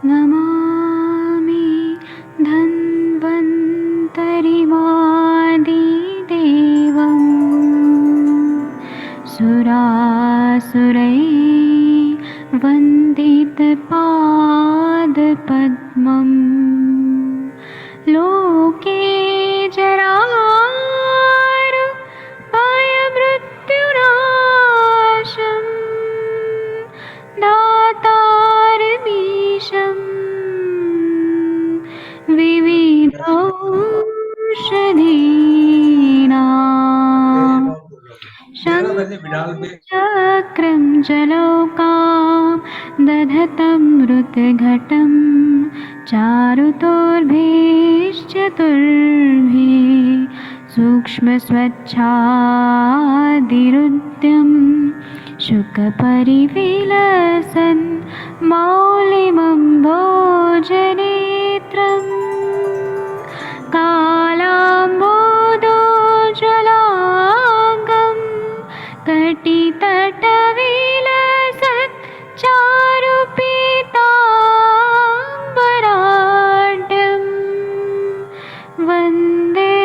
नमामि धन्वन्तरिमादिदेवम् सुरासुरैर्वन्दितपादपद्मम् लोके जरामृत्युनाशम् दातारमीशम् विविधौषधीनां शङ्खचक्रं जलौकां दधतं मृतघटं चारुतोर्भिश्चतुर्भिः सूक्ष्मस्वच्छादिरुद्यं शुकपरिविलसन् मौलिमम्भोजनेत्रम् कालाम्बोदोज्ज्वलाङ्गं कटितटविलसत् चारुपीताम्बराढ्यं वन्दे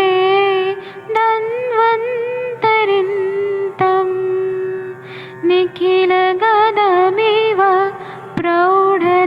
धन्वन्तरिन्तं निखिलगदमिव प्रौढदावाग्निनीलम्।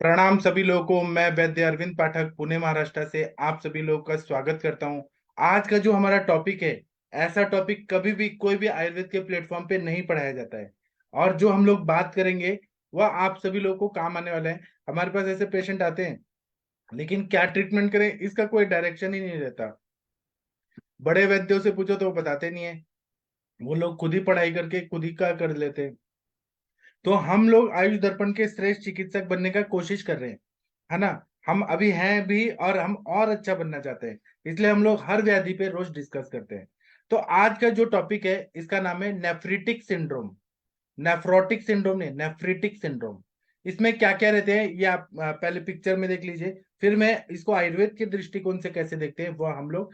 प्रणाम सभी लोगों को। मैं वैद्य अरविंद पाठक पुणे महाराष्ट्र से आप सभी लोगों का स्वागत करता हूं। आज का जो हमारा टॉपिक है, ऐसा टॉपिक कभी भी कोई भी आयुर्वेद के प्लेटफॉर्म पे नहीं पढ़ाया जाता है, और जो हम लोग बात करेंगे वह आप सभी लोगों को काम आने वाला है। हमारे पास ऐसे पेशेंट आते हैं, लेकिन क्या ट्रीटमेंट करें इसका कोई डायरेक्शन ही नहीं रहता। बड़े वैद्यों से पूछो तो वो बताते नहीं है, वो लोग खुद ही पढ़ाई करके खुद ही का कर लेते हैं। तो हम लोग आयुष दर्पण के श्रेष्ठ चिकित्सक बनने का कोशिश कर रहे हैं, है ना। हम अभी हैं भी और हम और अच्छा बनना चाहते हैं, इसलिए हम लोग हर व्याधि पे रोज डिस्कस करते हैं। तो आज का जो टॉपिक है इसका नाम है नेफ्रिटिक सिंड्रोम। नेफ्रोटिक सिंड्रोम नहीं, नेफ्रिटिक सिंड्रोम। इसमें क्या क्या रहते हैं ये आप पहले पिक्चर में देख लीजिए, फिर मैं इसको आयुर्वेद के दृष्टिकोण से कैसे देखते हैं वो हम लोग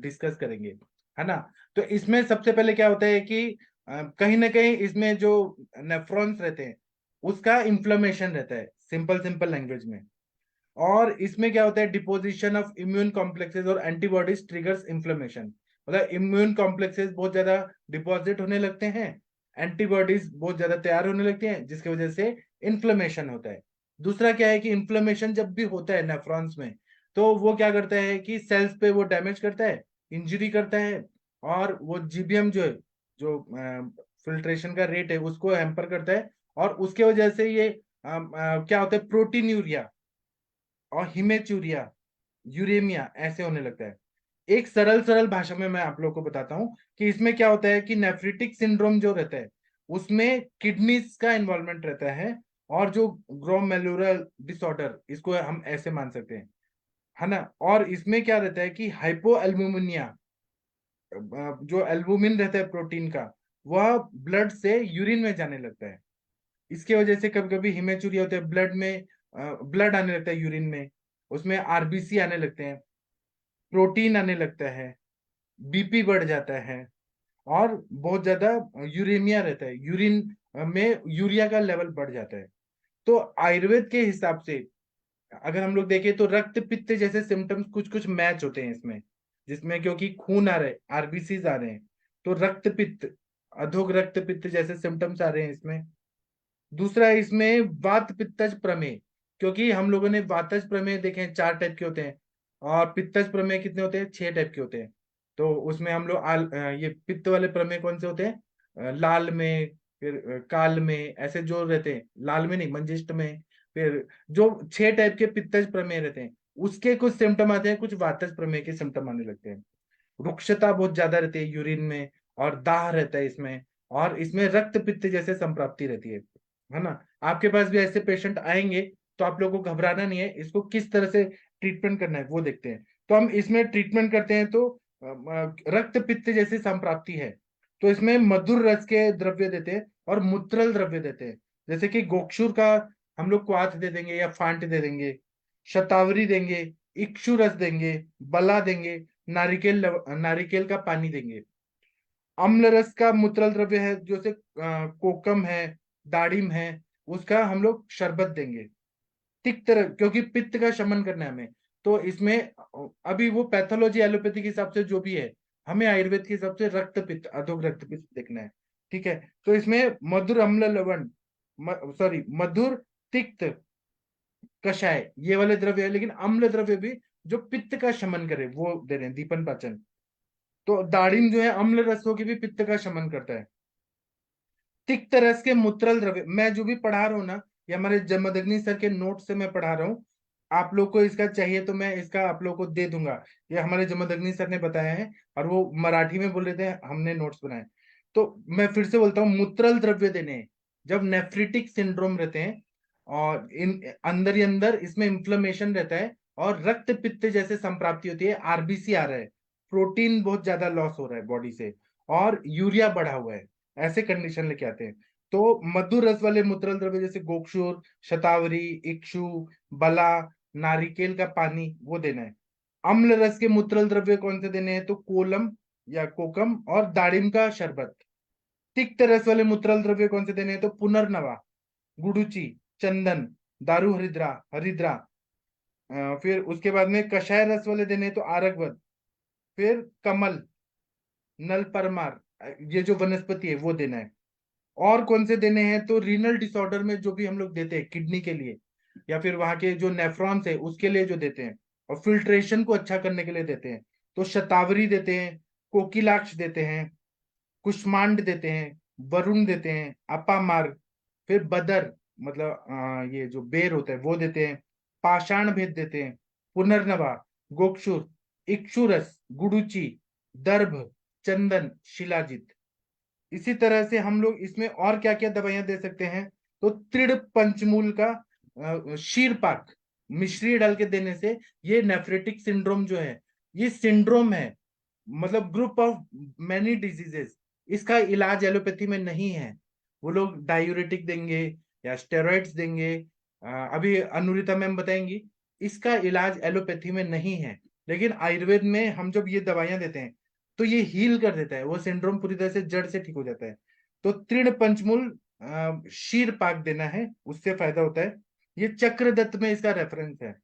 डिस्कस करेंगे, है ना। तो इसमें सबसे पहले क्या होता है कि कहीं ना कहीं इसमें जो नेफ्रॉन्स रहते हैं उसका इन्फ्लेमेशन रहता है, सिंपल सिंपल लैंग्वेज में। और इसमें क्या होता है, डिपोजिशन ऑफ इम्यून कॉम्प्लेक्सेस और एंटीबॉडीज ट्रिगर्स इन्फ्लेमेशन। मतलब इम्यून कॉम्प्लेक्सेस बहुत ज्यादा डिपॉजिट होने लगते हैं, एंटीबॉडीज बहुत ज्यादा तैयार होने लगती हैं, जिसकी वजह से इन्फ्लेमेशन होता है। दूसरा क्या है कि इन्फ्लेमेशन जब भी होता है नेफ्रॉन्स में, तो वो क्या करता है कि सेल्स पे वो डैमेज करता है, इंजरी करता है, और वो जीबीएम जो है, जो फिल्ट्रेशन का रेट है उसको हैम्पर करता है। और उसके वजह से ये क्या होता है, प्रोटीन्यूरिया और हिमेचूरिया, यूरेमिया ऐसे होने लगता है। एक सरल सरल भाषा में मैं आप लोग को बताता हूं कि इसमें क्या होता है कि नेफ्रिटिक सिंड्रोम जो रहता है उसमें किडनीज का इन्वॉल्वमेंट रहता है, और जो ग्लोमेरुलर डिसऑर्डर इसको हम ऐसे मान सकते हैं, है ना। और इसमें क्या रहता है कि हाइपो एल्बुमिनिया, जो एल्बुमिन रहता है प्रोटीन का, वह ब्लड से यूरिन में जाने लगता है। इसके वजह से कभी कभी हिमेचुरिया होता है, ब्लड में ब्लड आने लगता है यूरिन में, उसमें आरबीसी आने लगते हैं, प्रोटीन आने लगता है, बीपी बढ़ जाता है, और बहुत ज्यादा यूरेमिया रहता है, यूरिन में यूरिया का लेवल बढ़ जाता है। तो आयुर्वेद के हिसाब से अगर हम लोग देखें तो रक्त पित्त जैसे सिम्टम्स कुछ कुछ मैच होते हैं इसमें, जिसमें क्योंकि खून आ रहा है, आरबीसीज आ रहे हैं, तो रक्त पित्त, अधोग रक्त पित्त जैसे सिम्टम्स आ रहे हैं इसमें। दूसरा है इसमें वात पित्तज प्रमेय, क्योंकि हम लोगों ने वातज प्रमेय देखे हैं 4 टाइप के होते हैं, और पित्तज प्रमेय कितने होते हैं, 6 टाइप के होते हैं। तो उसमें हम लोग ये पित्त वाले प्रमेय कौन से होते हैं, लाल में, फिर काल में, ऐसे जो रहते हैं, लाल में नहीं मंजिष्ठ में। फिर जो 6 टाइप के पित्तज प्रमेय रहते हैं उसके कुछ सिम्टम आते हैं, कुछ वातज प्रमेय के सिम्टम आने लगते हैं। रुक्षता बहुत ज्यादा रहती है यूरिन में, और दाह रहता है इसमें, और इसमें रक्त पित्त जैसे संप्राप्ति रहती है ना। आपके पास भी ऐसे पेशेंट आएंगे, तो आप लोगों को घबराना नहीं है, इसको किस तरह से ट्रीटमेंट करना है वो देखते हैं। तो हम इसमें ट्रीटमेंट करते हैं तो रक्त पित्त जैसी संप्राप्ति है, तो इसमें मधुर रस के द्रव्य देते हैं और मूत्रल द्रव्य देते हैं, जैसे कि गोक्षुर का हम लोग क्वाथ दे देंगे या फांट दे देंगे, शतावरी देंगे, इक्षु रस देंगे, बला देंगे, नारिकेल का पानी देंगे। अम्ल रस का मूत्रल द्रव्य है, जैसे कोकम है, दाड़िम है, उसका हम लोग शरबत देंगे। तिक्त क्योंकि पित्त का शमन करना है हमें, तो इसमें अभी वो पैथोलॉजी एलोपैथी के हिसाब से जो भी है, हमें आयुर्वेद के हिसाब से रक्त पित्त, अधोग रक्त पित्त देखना है। ठीक है, तो इसमें मधुर अम्ल लवण, सॉरी मधुर तिक्त कषाय, ये वाले द्रव्य है, लेकिन अम्ल द्रव्य भी जो पित्त का शमन करे वो दे रहे हैं, दीपन पाचन। तो दाड़िम जो है अम्ल रसों की भी पित्त का शमन करता है। तिक्त रस के मूत्रल द्रव्य, मैं जो भी पढ़ा रहा हूँ ना, ये हमारे जमदग्नि सर के नोट से मैं पढ़ा रहा हूँ। आप लोग को इसका चाहिए तो मैं इसका आप लोग को दे दूंगा, ये हमारे जमदग्नि सर ने बताया है, और वो मराठी में बोल रहे थे, हमने नोट्स बनाए। तो मैं फिर से बोलता हूँ, मूत्रल द्रव्य देने हैं जब नेफ्रिटिक सिंड्रोम रहते हैं, और इन अंदर ही अंदर इसमें इंफ्लेमेशन रहता है, और रक्त पित्त जैसे संप्राप्ति होती है, आरबीसी आ रहा है, प्रोटीन बहुत ज्यादा लॉस हो रहा है बॉडी से, और यूरिया बढ़ा हुआ है, ऐसे कंडीशन लेके आते हैं। तो मधुर रस वाले मूत्रल द्रव्य जैसे गोक्षुर, शतावरी, इक्षु, बला, नारिकेल का पानी, वो देना है। अम्ल रस के मूत्रल द्रव्य कौन से देने हैं, तो कोलम या कोकम और दाड़िम का शरबत। तिक्त रस वाले मूत्रल द्रव्य कौन से देने हैं, तो पुनर्नवा, गुडुचि, चंदन, दारू हरिद्रा हरिद्रा। फिर उसके बाद में कषाय रस वाले देने हैं तो आरगवद, फिर कमल, नल परमार, ये जो वनस्पति है वो देना है। और कौन से देने हैं, तो रीनल डिसऑर्डर में जो भी हम लोग देते हैं किडनी के लिए, या फिर वहां के जो नेफ्रॉन्स है उसके लिए जो देते हैं, और फिल्ट्रेशन को अच्छा करने के लिए देते हैं, तो शतावरी देते हैं, कोकिलाक्ष देते हैं, कुष्मांड देते हैं, वरुण देते हैं, अपामार, फिर बदर, मतलब ये जो बेर होता है वो देते हैं, पाषाण भेद देते हैं, पुनर्नवा, गोक्षुर, इक्षुरस, गुडुचि, दर्भ, चंदन, शिलाजित। इसी तरह से हम लोग इसमें और क्या क्या दवाइयां दे सकते हैं, तो त्रिड़ पंचमूल का शीरपाक मिश्री डाल के देने से, ये नेफ्रेटिक सिंड्रोम जो है, ये सिंड्रोम है, मतलब ग्रुप ऑफ मैनी डिजीजेस, इसका इलाज एलोपैथी में नहीं है। वो लोग डायूरेटिक देंगे या स्टेरॉइड्स देंगे, अभी अनुरिता मैम बताएंगी, इसका इलाज एलोपैथी में नहीं है। लेकिन आयुर्वेद में हम जब ये दवाइयां देते हैं तो ये हील कर देता है, वो सिंड्रोम पूरी तरह से जड़ से ठीक हो जाता है। तो तृण पंचमूल शीर पाक देना है, उससे फायदा होता है। ये चक्रदत्त में इसका रेफरेंस है,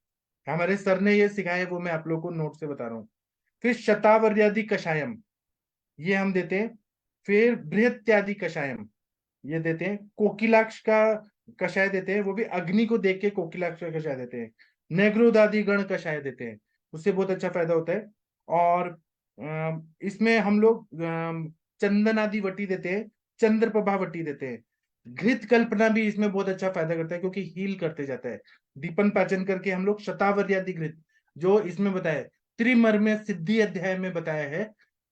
हमारे सर ने ये सिखाया है, वो मैं आप लोग को नोट से बता रहा हूँ। फिर शतावर्यादि कषायम, ये हम देते हैं। फिर बृहत्यादि कषायम, ये देते हैं। कोकिलाक्ष का कषाय देते हैं, वो भी अग्नि को देख के कोकिलाक्ष का कषाय देते हैं। नेग्रोदादि गण कषाय देते हैं, उससे बहुत अच्छा फायदा होता है। और इसमें हम लोग चंदन आदि वटी देते हैं, चंद्रप्रभा वटी देते हैं। घृत कल्पना भी इसमें बहुत अच्छा फायदा करता है, क्योंकि हील करते जाता है, दीपन पाचन करके हम लोग शतावर्यादि घृत, जो इसमें बताया त्रिमर्म्य सिद्धि अध्याय में बताया है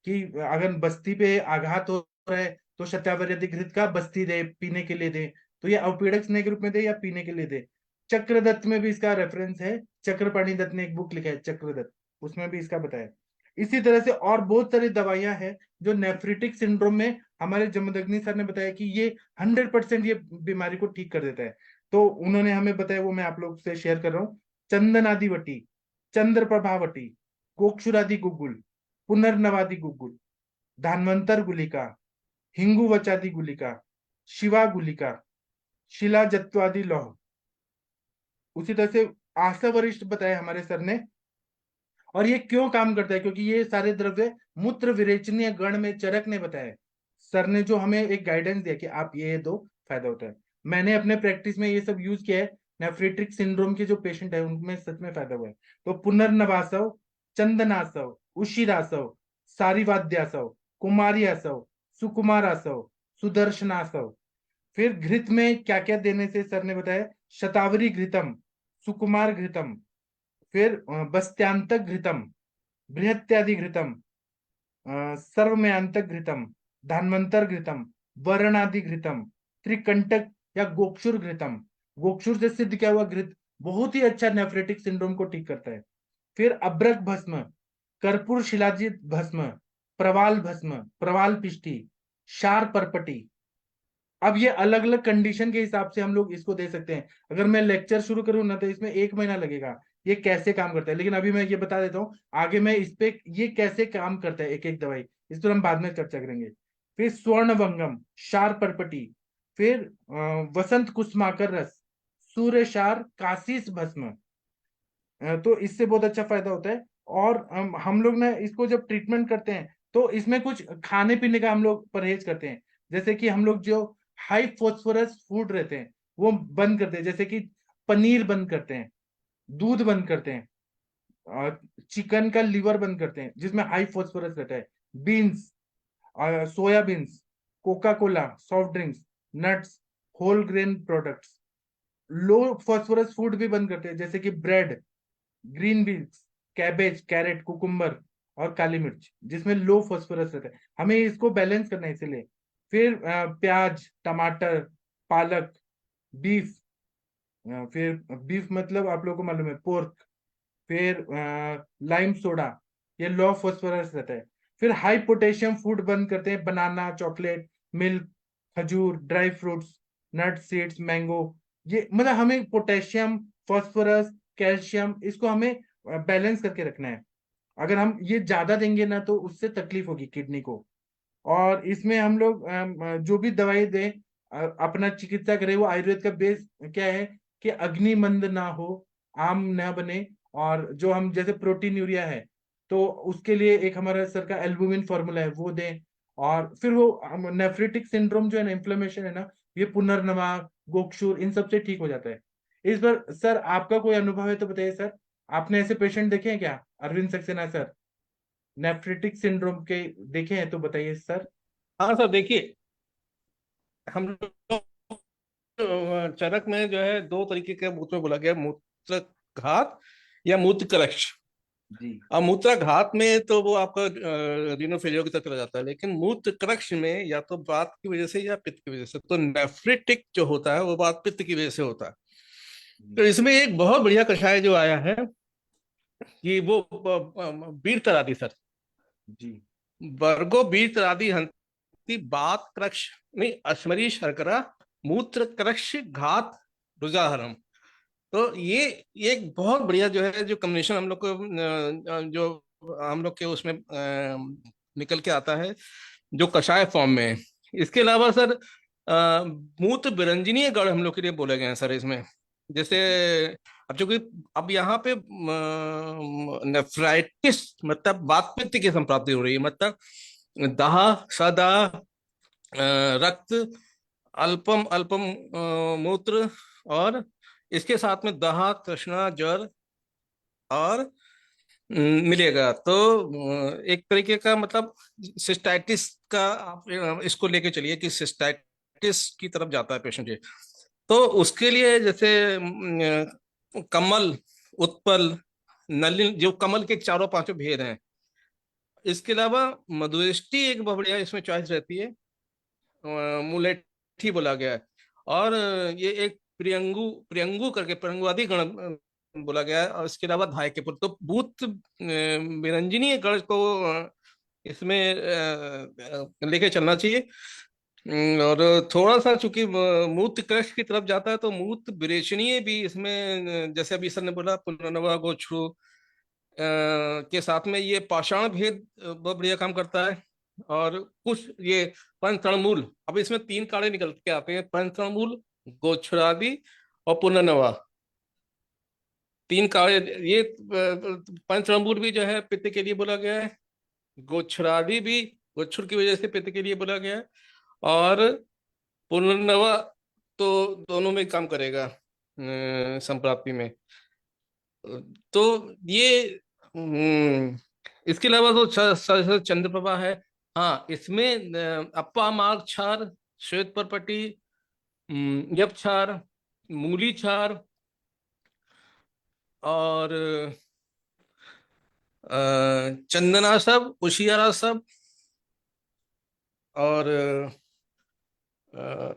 कि अगर बस्ती पे आघात हो रहा है तो शतावर्यादि घृत का बस्ती दे, पीने के लिए दे, तो ये अवपीड़क स्नेह के रूप में दे या पीने के लिए दे। चक्रदत्त में भी इसका रेफरेंस है, चक्रपाणी दत्त ने एक बुक लिखा है चक्रदत्त, उसमें भी इसका बताया। इसी तरह से और बहुत सारी दवाइयां हैं जो नेफ्रिटिक सिंड्रोम में, हमारे जमदग्नि सर ने बताया कि ये 100% ये बीमारी को ठीक कर देता है। तो उन्होंने हमें बताया, वो मैं आप लोग से शेयर कर रहा हूँ। चंदनादि वटी, चंद्र प्रभावटी, गोक्षुरादि गुगुल, पुनर्नवादि गुगुल, धान्वंतर गुलिका, हिंगुवचादि गुलिका, शिवा गुलिका, शिला जत्वादि लौह। उसी तरह से आशा वरिष्ठ बताया हमारे सर ने। और ये क्यों काम करता है, क्योंकि ये सारे द्रव्य मूत्र विरेचनीय गण में चरक ने बताया, सर ने जो हमें एक गाइडेंस दिया कि आप ये दो, फायदा होता है। मैंने अपने प्रैक्टिस में ये सब यूज किया है, नेफ्रेटिक सिंड्रोम के जो पेशेंट है उनमें सच में फायदा हुआ है। तो पुनर्नवासव, चंदनासव, उशिरासव, सारिवाद्यासव, कुमारियासव, सुकुमारासव, सुदर्शनासव। फिर घृत में क्या क्या देने से सर ने बताया, शतावरी घृतम, सुकुमार घृतम, फिर बस्त्यांतक घृतम, बृहत्यादि घृतम, सर्वमयांतक घृतम, धान्वंतर घृतम, वर्णादि घृतम, त्रिकंटक या गोक्षुर घृतम। गोक्षुर से सिद्ध क्या हुआ, घृत बहुत ही अच्छा नेफ्रेटिक सिंड्रोम को ठीक करता है। फिर अब्रक भस्म, कर्पूर शिलाजित भस्म, प्रवाल भस्म, प्रवाल पिष्टी, शार परपटी। अब ये अलग अलग कंडीशन के हिसाब से हम लोग इसको दे सकते हैं। अगर मैं लेक्चर शुरू करूँ ना तो इसमें 1 महीना लगेगा, ये कैसे काम करता है, लेकिन अभी मैं ये बता देता हूँ। आगे मैं इस पे ये कैसे काम करता है एक एक दवाई, इस पर हम बाद में चर्चा करेंगे। फिर स्वर्णभंगम, क्षार पर्पटी, फिर वसंत कुसुमाकर रस, सूर्य क्षार, काशीस भस्म। तो इससे बहुत अच्छा फायदा होता है। और हम लोग ना इसको जब ट्रीटमेंट करते हैं तो इसमें कुछ खाने पीने का हम लोग परहेज करते हैं। जैसे कि हम लोग जो हाई फॉस्फोरस फूड रहते हैं वो बंद करते हैं, जैसे कि पनीर बंद करते हैं, दूध बंद करते हैं, और चिकन का लीवर बंद करते हैं जिसमें हाई फॉस्फोरस रहता है, beans, soybeans, Coca Cola, soft drinks, nuts, whole grain products. Low phosphorus food भी बंद करते हैं जैसे कि bread, green beans, cabbage, carrot, cucumber और काली मिर्च, जिसमें लो फॉस्फोरस रहता है। हमें इसको बैलेंस करना है इसीलिए। फिर प्याज, टमाटर, पालक, बीफ, फिर बीफ मतलब आप लोगों को मालूम है, पोर्क। फिर लाइम सोडा, ये लो फॉस्फोरस रहता है। फिर हाई पोटेशियम फूड बंद करते हैं, बनाना, चॉकलेट, मिल्क, खजूर, ड्राई फ्रूट्स, नट सीड्स, मैंगो। ये मतलब हमें पोटेशियम, फॉस्फोरस, कैल्शियम, इसको हमें बैलेंस करके रखना है। अगर हम ये ज्यादा देंगे ना तो उससे तकलीफ होगी किडनी को। और इसमें हम लोग जो भी दवाई दें, अपना चिकित्सा करें, वो आयुर्वेद का बेस क्या है कि अग्नि मंद ना हो, आम ना बने। और जो हम जैसे प्रोटीन यूरिया है तो उसके लिए एक हमारा सर का एल्बुमिन फॉर्मूला है, वो दें। और फिर वो नेफ्रिटिक सिंड्रोम जो है ना, इन्फ्लेमेशन है ना, ये पुनर्नमा, गोक्षुर, इन सब से ठीक हो जाता है। इस पर सर आपका कोई अनुभव है तो बताइए सर, आपने ऐसे पेशेंट देखे हैं क्या, Arvind Saxena sir, nephritic syndrome के देखे हैं तो बताइए सर। हाँ सर, देखिए, हम लोग चरक में जो है दो तरीके के मूत्र में बोला गया, मूत्र घात या मूत्र कलश। जी अब मूत्राघात में तो वो आपका रीनो फेलियर की तरफ चला जाता है, लेकिन मूत्र कक्ष में या तो वात की वजह से या पित्त की वजह से, तो नेफ्रिटिक जो होता है वो वात पित्त की वजह से होता है। तो इसमें एक बहुत बढ़िया कषाय जो आया है कि वो बीर तरादी सर, जी वर्गो बीर तरादी हंति बात क्रक्ष नहीं अश्मरी शर्करा मूत्र क्रक्ष घात रुजाहरम। तो ये एक बहुत बढ़िया जो है, जो कम्बिनेशन हम लोग को जो हम लोग के उसमें निकल के आता है, जो कषाय फॉर्म में है। इसके अलावा सर मूत्र विरंजनीय गढ़ हम लोग के लिए बोले गए हैं सर इसमें। जैसे अब चूंकि अब यहाँ पे नेफ्राइटिस मतलब वात पित्त की संप्राप्ति हो रही है, मतलब दाह, सदाह, रक्त, अल्पम अल्पम मूत्र, और इसके साथ में दहा, तृष्णा, ज्वर और मिलेगा। तो एक तरीके का मतलब सिस्टाइटिस का आप इसको लेके चलिए कि सिस्टाइटिस की तरफ जाता है पेशेंट ये। तो उसके लिए जैसे कमल, उत्पल, नलिन, जो कमल के चारों पांचों भेद हैं। इसके अलावा मधुष्टि एक बहुत बढ़िया इसमें चॉइस रहती है, मुलेठी बोला गया है। और ये एक प्रियंगु प्रियंगु करके प्रियंगुआदि गण बोला गया है। और इसके अलावा धाय के पुत्र, तो भूत विरंजनीय गण को इसमें लेके चलना चाहिए। और थोड़ा सा चूंकि मूत्र क्रश की तरफ जाता है तो मूत्र विरेचनीय भी इसमें जैसे अभी सर ने बोला पुनर्नवा गोक्षु के साथ में ये पाषाण भेद बहुत बढ़िया काम करता है। और कुछ ये पंचतृणमूल, अब इसमें तीन काढ़े निकल के आते हैं, पंचतृणमूल, गोक्षरादि और पुनर्नवा। तीन काढ़े ये पंचतृणमूल भी जो है पित्त के लिए बोला गया है, गोक्षरादि भी गोक्षुर की वजह से पित्त के लिए बोला गया है, और पुनर्नवा तो दोनों में काम करेगा संप्राप्ति में। तो ये इसके अलावा तो चंद्रप्रभा है। हाँ, इसमें अप्पा मार्ग क्षार, श्वेत परपटी, यप क्षार, मूली क्षार, और चंदना सब, उशियारा सब, और अ,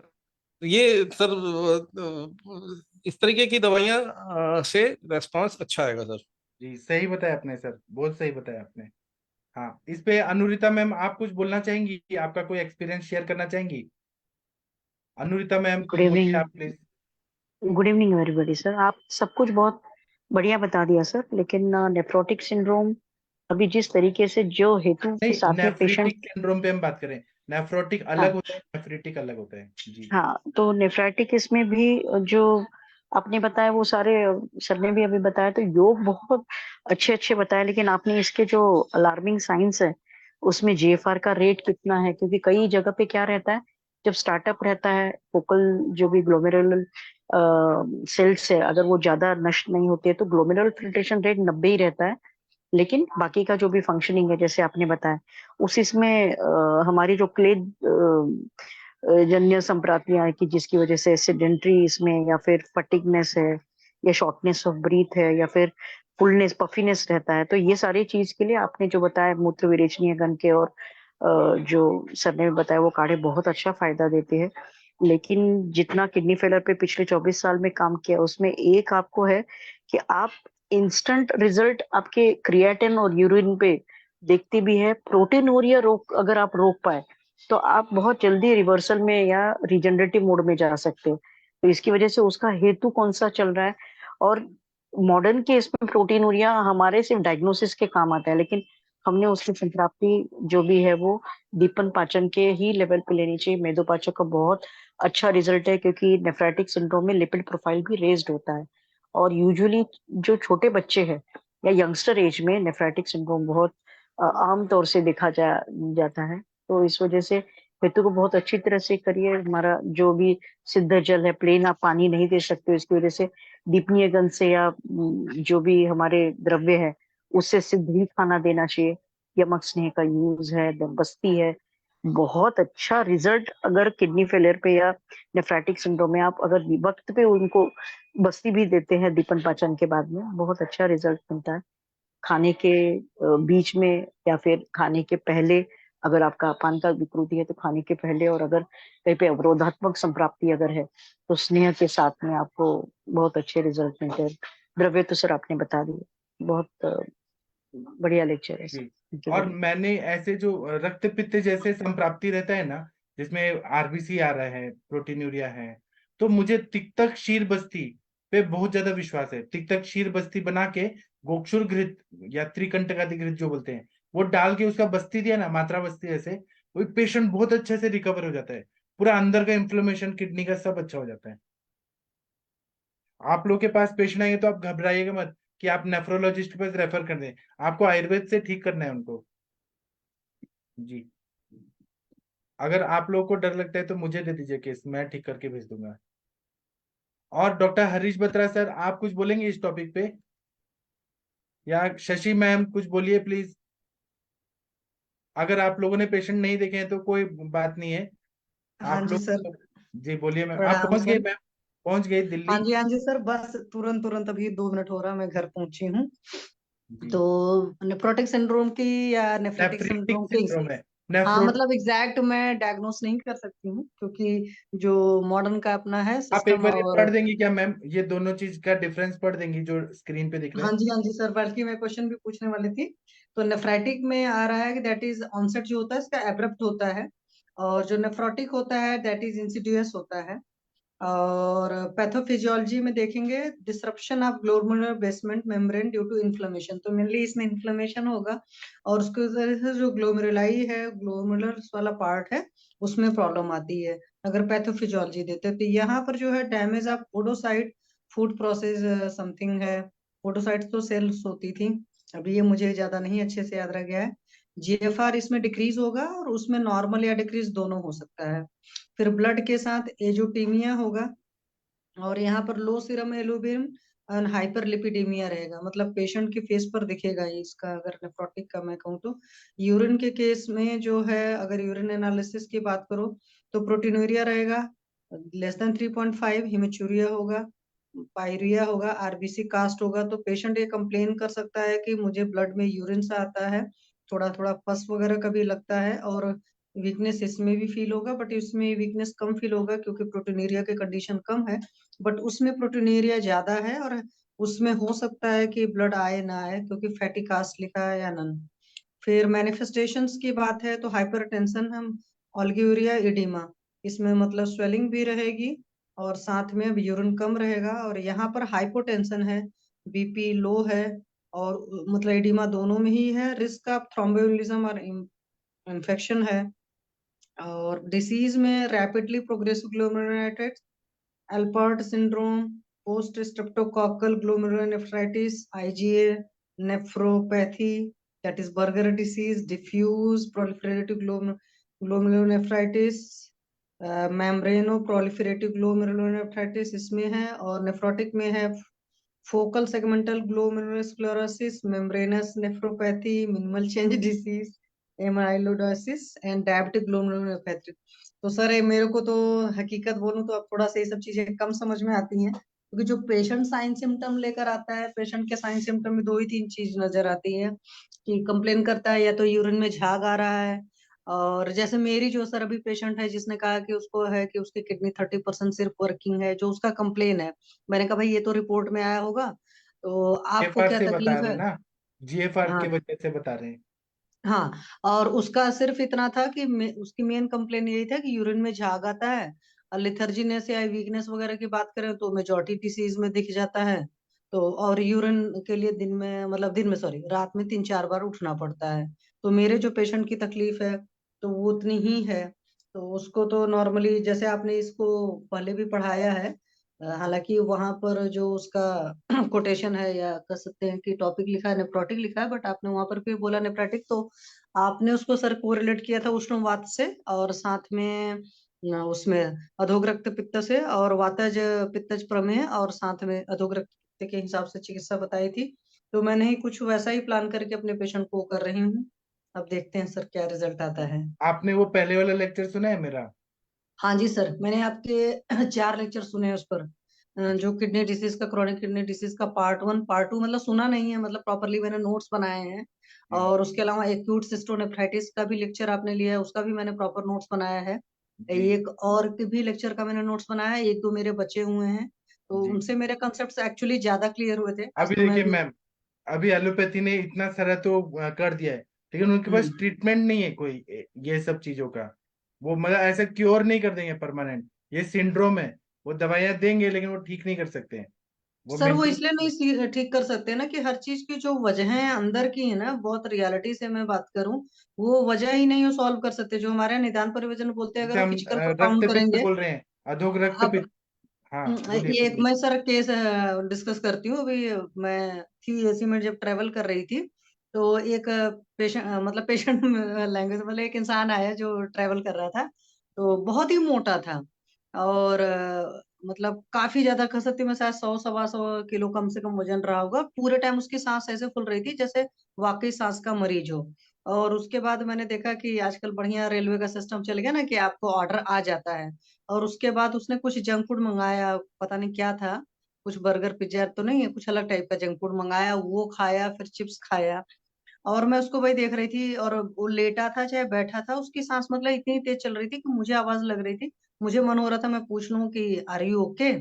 ये सर इस तरीके की दवाइयाँ से रेस्पॉन्स अच्छा आएगा सर। जी सही बताया आपने सर, बहुत सही बताया आपने। हाँ, इस पे अनुरिता मैम आप कुछ बोलना चाहेंगी, आपका कोई एक्सपीरियंस शेयर करना चाहेंगी? अनुरिता मैम गुड बोलिए इवनिंग। आप please. Good evening everybody. Sir, आप सब कुछ बहुत बढ़िया बता दिया सर, लेकिन नेफ्रोटिक सिंड्रोम अभी जिस तरीके से जो हेतु के नहीं, साथ में पेशेंट, नेफ्रिटिक सिंड्रोम पे हम बात करें। नेफ्रोटिक अलग होता है, नेफ्रिटिक अलग होता है जी। हाँ, तो नेफ्राइटिक इसमें भी जो आपने बताया वो सारे सर ने भी अभी बताया, तो योग बहुत अच्छे अच्छे बताया, लेकिन आपने इसके जो अलार्मिंग साइंस है उसमें जीएफआर का रेट कितना है, क्योंकि कई जगह पे क्या रहता है, जब स्टार्टअप रहता है फोकल जो भी ग्लोमेरुलर सेल्स है, अगर वो ज्यादा नष्ट नहीं होते हैं तो ग्लोमेरुलर फिल्ट्रेशन रेट 90 ही रहता है, लेकिन बाकी का जो भी फंक्शनिंग है जैसे आपने बताया उस इसमें हमारी जो क्लेद जन्य संप्रातियां है कि जिसकी वजह से सेडेंट्री इसमें या फिर फटिगनेस है या शॉर्टनेस ऑफ ब्रीथ है या फिर फुलनेस पफीनेस रहता है, तो ये सारी चीज के लिए आपने जो बताया मूत्र विरेचनीय गण के और जो सर ने बताया वो काढ़े बहुत अच्छा फायदा देते हैं। लेकिन जितना किडनी फेलर पे पिछले 24 साल में काम किया उसमें एक आपको है कि आप इंस्टेंट रिजल्ट आपके क्रिएटिन और यूरिन पे देखते भी है, प्रोटीनूरिया रोक अगर आप रोक पाए तो आप बहुत जल्दी रिवर्सल में या रिजनरेटिव मोड में जा सकते हैं। तो इसकी वजह से उसका हेतु कौन सा चल रहा है, और मॉडर्न के इसमें प्रोटीनूरिया हमारे सिर्फ डायग्नोसिस के काम आता है, लेकिन हमने उसकी संप्राप्ति जो भी है वो दीपन पाचन के ही लेवल पे लेनी चाहिए। मेदोपाचक का बहुत अच्छा रिजल्ट है क्योंकि नेफ्रेटिक सिंड्रोम में लिपिड प्रोफाइल भी रेज्ड होता है, और यूजुअली जो छोटे बच्चे हैं या यंगस्टर एज में नेफ्रेटिक सिंड्रोम बहुत आम तौर से देखा जाता है। तो इस वजह से हेतु को बहुत अच्छी तरह से करिए। हमारा जो भी सिद्ध जल है, प्लेन आप पानी नहीं दे सकते, इसकी वजह से दीपनीय गंध से या जो भी हमारे द्रव्य है उससे सिद्ध ही खाना देना चाहिए। यमक स्नेह का यूज है, बस्ती है, बहुत अच्छा रिजल्ट अगर किडनी फेलियर पे या नेफ्रेटिक सिंड्रोम में आप अगर वक्त पे उनको बस्ती भी देते हैं दीपन पाचन के बाद में, बहुत अच्छा रिजल्ट मिलता है। खाने के बीच में या फिर खाने के पहले अगर आपका अपान का विकृति है तो खाने के पहले, और अगर कहीं पे अवरोधात्मक संप्राप्ति अगर है तो स्नेह के साथ में आपको बहुत अच्छे रिजल्ट मिलते हैं। द्रव्य तो सर आपने बता दिया, बहुत बढ़िया लेक्चर है सर, जी। थैंक यू और वेरी मच। मैंने ऐसे जो रक्त पित्त जैसे संप्राप्ति रहता है ना, जिसमें आरबीसी आ रहा है, प्रोटीनूरिया है, तो मुझे तिक्तक क्षीर बस्ती पे बहुत ज्यादा विश्वास है। तिक्तक क्षीर बस्ती बना के गोक्षुर घृत या त्रिकंटकादि घृत जो बोलते हैं वो डाल के उसका बस्ती दिया ना, मात्रा बस्ती जैसे, वो पेशेंट बहुत अच्छे से रिकवर हो जाता है। पूरा अंदर का इन्फ्लेमेशन किडनी का सब अच्छा हो जाता है। आप लोग के पास पेशेंट आएंगे तो आप घबराइएगा मत कि आप नेफ्रोलॉजिस्ट के पास रेफर कर दें, आपको आयुर्वेद से ठीक करना है उनको जी। अगर आप लोगों को डर लगता है तो मुझे दे दीजिए केस, मैं ठीक करके भेज दूंगा। और डॉक्टर हरीश बत्रा सर, आप कुछ बोलेंगे इस टॉपिक पे, या शशि मैम कुछ बोलिए प्लीज। अगर आप लोगों ने पेशेंट नहीं देखे हैं तो कोई बात नहीं है, हाँ आप जी सर, लोग जी बोलिए मैम। आप प्रणाम पहुंच गए सर। मैम, पहुंच गए दिल्ली हाँ जी सर, बस तुरंत तुरंत अभी 2 मिनट हो रहा, मैं घर पहुंची हूँ। जी। तो नेफ्रोटिक सिंड्रोम की या नेफ्रेटिक नेफ्रिटिक सिंड्रोम की, सिंड्रोम है, हाँ नेफ्रो मतलब एग्जैक्ट मैं डायग्नोस नहीं कर सकती हूँ क्योंकि जो मॉडर्न का अपना है आप एक सिस्टम। बार ये और पढ़ देंगे क्या मैम, ये दोनों चीज का डिफरेंस पढ़ देंगी जो स्क्रीन पे दिख रहा है। हाँ जी सर, बल्कि मैं क्वेश्चन भी पूछने वाली थी। तो नेफ्राइटिक में आ रहा है कि दैट इज ऑनसेट जो होता है इसका एब्रप्ट होता है, और जो नेफ्रोटिक होता है दैट इज इंसिडियस होता है। और पैथोफिजियोलॉजी में देखेंगे disruption of glomerular basement membrane due to inflammation, तो मेनली इसमें इन्फ्लेमेशन होगा और उसके वजह से जो ग्लोमेरुलाई है, ग्लोमेरुलर वाला पार्ट है, उसमें प्रॉब्लम आती है अगर पैथोफिजियोलॉजी देते हैं। तो यहाँ पर जो है damage of podocyte, food process something है, पोडोसाइट्स तो सेल्स होती थी, अभी ये मुझे ज्यादा नहीं अच्छे से याद रह गया है। जीएफआर इसमें डिक्रीज होगा और उसमें नॉर्मल या डिक्रीज दोनों हो सकता है। फिर ब्लड के साथ एजोटीमिया होगा, और यहाँ पर लो सीरम एल्यूमिन और हाइपरलिपिडेमिया रहेगा, मतलब पेशेंट के फेस पर दिखेगा ये इसका। अगर नेफ्रोटिक का मैं कहूँ तो यूरिन के केस में जो है, अगर यूरिन एनालिसिस की बात करो तो प्रोटीनूरिया रहेगा लेस देन 3.5, हिमेचूरिया होगा, पायरिया होगा, आरबीसी कास्ट होगा। तो पेशेंट ये कंप्लेन कर सकता है कि मुझे ब्लड में यूरिन सा आता है, थोड़ा थोड़ा पस वगैरह का भी लगता है, और वीकनेस इसमें भी फील होगा, बट इसमें वीकनेस कम फील होगा क्योंकि प्रोटीनेरिया की कंडीशन कम है, बट उसमें प्रोटीनेरिया ज्यादा है, और उसमें हो सकता है कि ब्लड आए ना आए क्योंकि फैटी कास्ट लिखा है या नन। फिर मैनिफेस्टेशंस की बात है तो हाइपरटेंशन, हम ऑल्ग्यूरिया इडिमा, इसमें मतलब स्वेलिंग भी रहेगी और साथ में यूरिन कम रहेगा। और यहाँ पर हाइपोटेंशन है, बीपी लो है, और मतलब एडिमा दोनों में ही है, रिस्क ऑफ थ्रोम्बोएम्बोलिज्म और इन्फेक्शन है, और डिसीज में rapidly progressive glomerulonephritis, Alport syndrome, post streptococcal glomerulonephritis, IgA, nephropathy, that is Berger disease, diffuse proliferative glomerulonephritis, membrano proliferative glomerulonephritis इसमें है, और नेफ्रोटिक में है focal segmental glomerulosclerosis, membranous nephropathy, minimal change disease, amyloidosis and diabetic glomerulonephritis. तो sir ये मेरे को तो हकीकत बोलूं तो अब थोड़ा सा ये सब चीजें कम समझ में आती हैं, क्योंकि जो पेशेंट साइन सिम्टम लेकर आता है, पेशेंट के साइन सिम्टम में दो ही तीन चीज नजर आती है कि कंप्लेन करता है या तो यूरिन में झाग आ रहा है, और जैसे मेरी जो सर अभी पेशेंट है जिसने कहा कि उसको है कि उसकी किडनी 30% सिर्फ वर्किंग है, जो उसका कंप्लेन है, मैंने कहा भाई ये तो रिपोर्ट में आया होगा, तो आपको जीएफआर क्या से बता तकलीफ रहे है। हैं ना, जीएफआर हाँ की वजह से बता रहे हैं। हाँ, और उसका सिर्फ इतना था कि उसकी मेन कंप्लेन यही था कि यूरिन में झाग आता है, और लिथर्जीनेस या वीकनेस वगैरह की बात करें तो मेजॉरिटी डिसीज में दिख जाता है। तो और यूरिन के लिए दिन में, मतलब दिन में सॉरी, रात में 3-4 बार उठना पड़ता है। तो मेरे जो पेशेंट की तकलीफ है तो वो उतनी ही है। तो उसको तो नॉर्मली जैसे आपने इसको पहले भी पढ़ाया है, हालांकि वहां पर जो उसका कोटेशन है या कह सकते हैं कि टॉपिक लिखा है, नेफ्रोटिक लिखा है, बट आपने वहां पर भी बोला नेफ्रेटिक, तो आपने उसको सर कोरिलेट किया था उष्ण से, और साथ में उसमें अधोगरक्त पित्त से, और वातज पित्तज प्रमेह, और साथ में अधोगरक्त पित्त के हिसाब से चिकित्सा बताई थी। तो मैंने ही कुछ वैसा ही प्लान करके अपने पेशेंट को कर रही हूँ। अब देखते हैं सर क्या रिजल्ट आता है। आपने वो पहले वाला लेक्चर सुना है मेरा? हाँ जी सर, मैंने आपके 4 लेक्चर सुने हैं उस पर, जो किडनी डिसीज का, क्रॉनिक किडनी डिसीज का पार्ट 1 पार्ट 2 मतलब सुना नहीं है, मतलब प्रॉपरली मैंने नोट्स बनाए हैं। हम्म, और उसके अलावा एक्यूट सिस्टोनेफ्राइटिस का भी लेक्चर आपने लिया है, उसका भी मैंने प्रॉपर नोट्स बनाया है। जी एक और के भी लेक्चर का मैंने नोट्स बनाया है, 1-2 मेरे बचे हुए हैं, तो जी। उनसे मेरे कंसेप्ट एक्चुअली ज्यादा क्लियर हुए थे, आज अभी तो मैं देखिए भी। मैम, अभी एलोपैथी ने इतना सारा तो कर दिया है, लेकिन उनके पास हम्म ट्रीटमेंट नहीं है कोई ये सब चीजों का। वो मतलब ऐसा क्योर नहीं कर देंगे परमानेंट, ये सिंड्रोम है। वो दवाइयां देंगे लेकिन वो ठीक नहीं कर सकते हैं। वो सर वो मेंटल। इसलिए नहीं ठीक कर सकते ना कि हर चीज की जो वजह है अंदर की है ना, बहुत रियलिटी से मैं बात करूं, वो वजह ही नहीं सॉल्व कर सकते, जो हमारे निदान परिवर्जन बोलते हैं, जैसे अगर वो हम फिजिकल पर रक्त काउंट पित्त करेंगे। बोल रहे हैं, अधोग रक्त अब पित्त। हाँ बोलिए ये एक बोलिए। मैं सर केस डिस्कस करती हूँ। अभी मैं थी एसी में जब ट्रेवल कर रही थी, तो एक पेशेंट, मतलब पेशेंट लैंग्वेज, मतलब एक इंसान आया जो ट्रेवल कर रहा था, तो बहुत ही मोटा था, और मतलब काफी ज्यादा कह सकती हूँ मैं, शायद 100-125 किलो कम से कम वजन रहा होगा। पूरे टाइम उसकी सांस ऐसे फूल रही थी जैसे वाकई सांस का मरीज हो। और उसके बाद मैंने देखा कि आजकल बढ़िया रेलवे का सिस्टम चल गया ना कि आपको ऑर्डर आ जाता है, और उसके बाद उसने कुछ जंक फूड मंगाया, पता नहीं क्या था, कुछ बर्गर पिज्जा तो नहीं है, कुछ अलग टाइप का जंक फूड मंगाया, वो खाया, फिर चिप्स खाया। और मैं उसको वही देख रही थी, और वो लेटा था चाहे बैठा था, उसकी सांस मतलब इतनी तेज चल रही थी कि मुझे आवाज लग रही थी, मुझे मन हो रहा था मैं पूछ लूं कि आर यू ओके।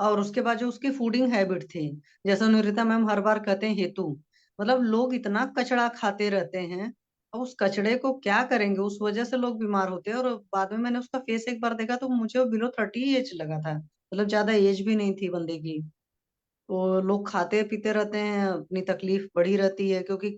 और उसके बाद जो उसकी फूडिंग हैबिट थी, जैसा निरिता मैम हर बार कहते हैं, हेतु, मतलब लोग इतना कचड़ा खाते रहते हैं, और उस कचड़े को क्या करेंगे, उस वजह से लोग बीमार होते हैं। और बाद में मैंने उसका फेस एक बार देखा तो मुझे बिलो 30 एज लगा था, मतलब ज्यादा एज भी नहीं थी बंदे की। तो लोग खाते पीते रहते हैं, अपनी तकलीफ बढ़ी रहती है, क्योंकि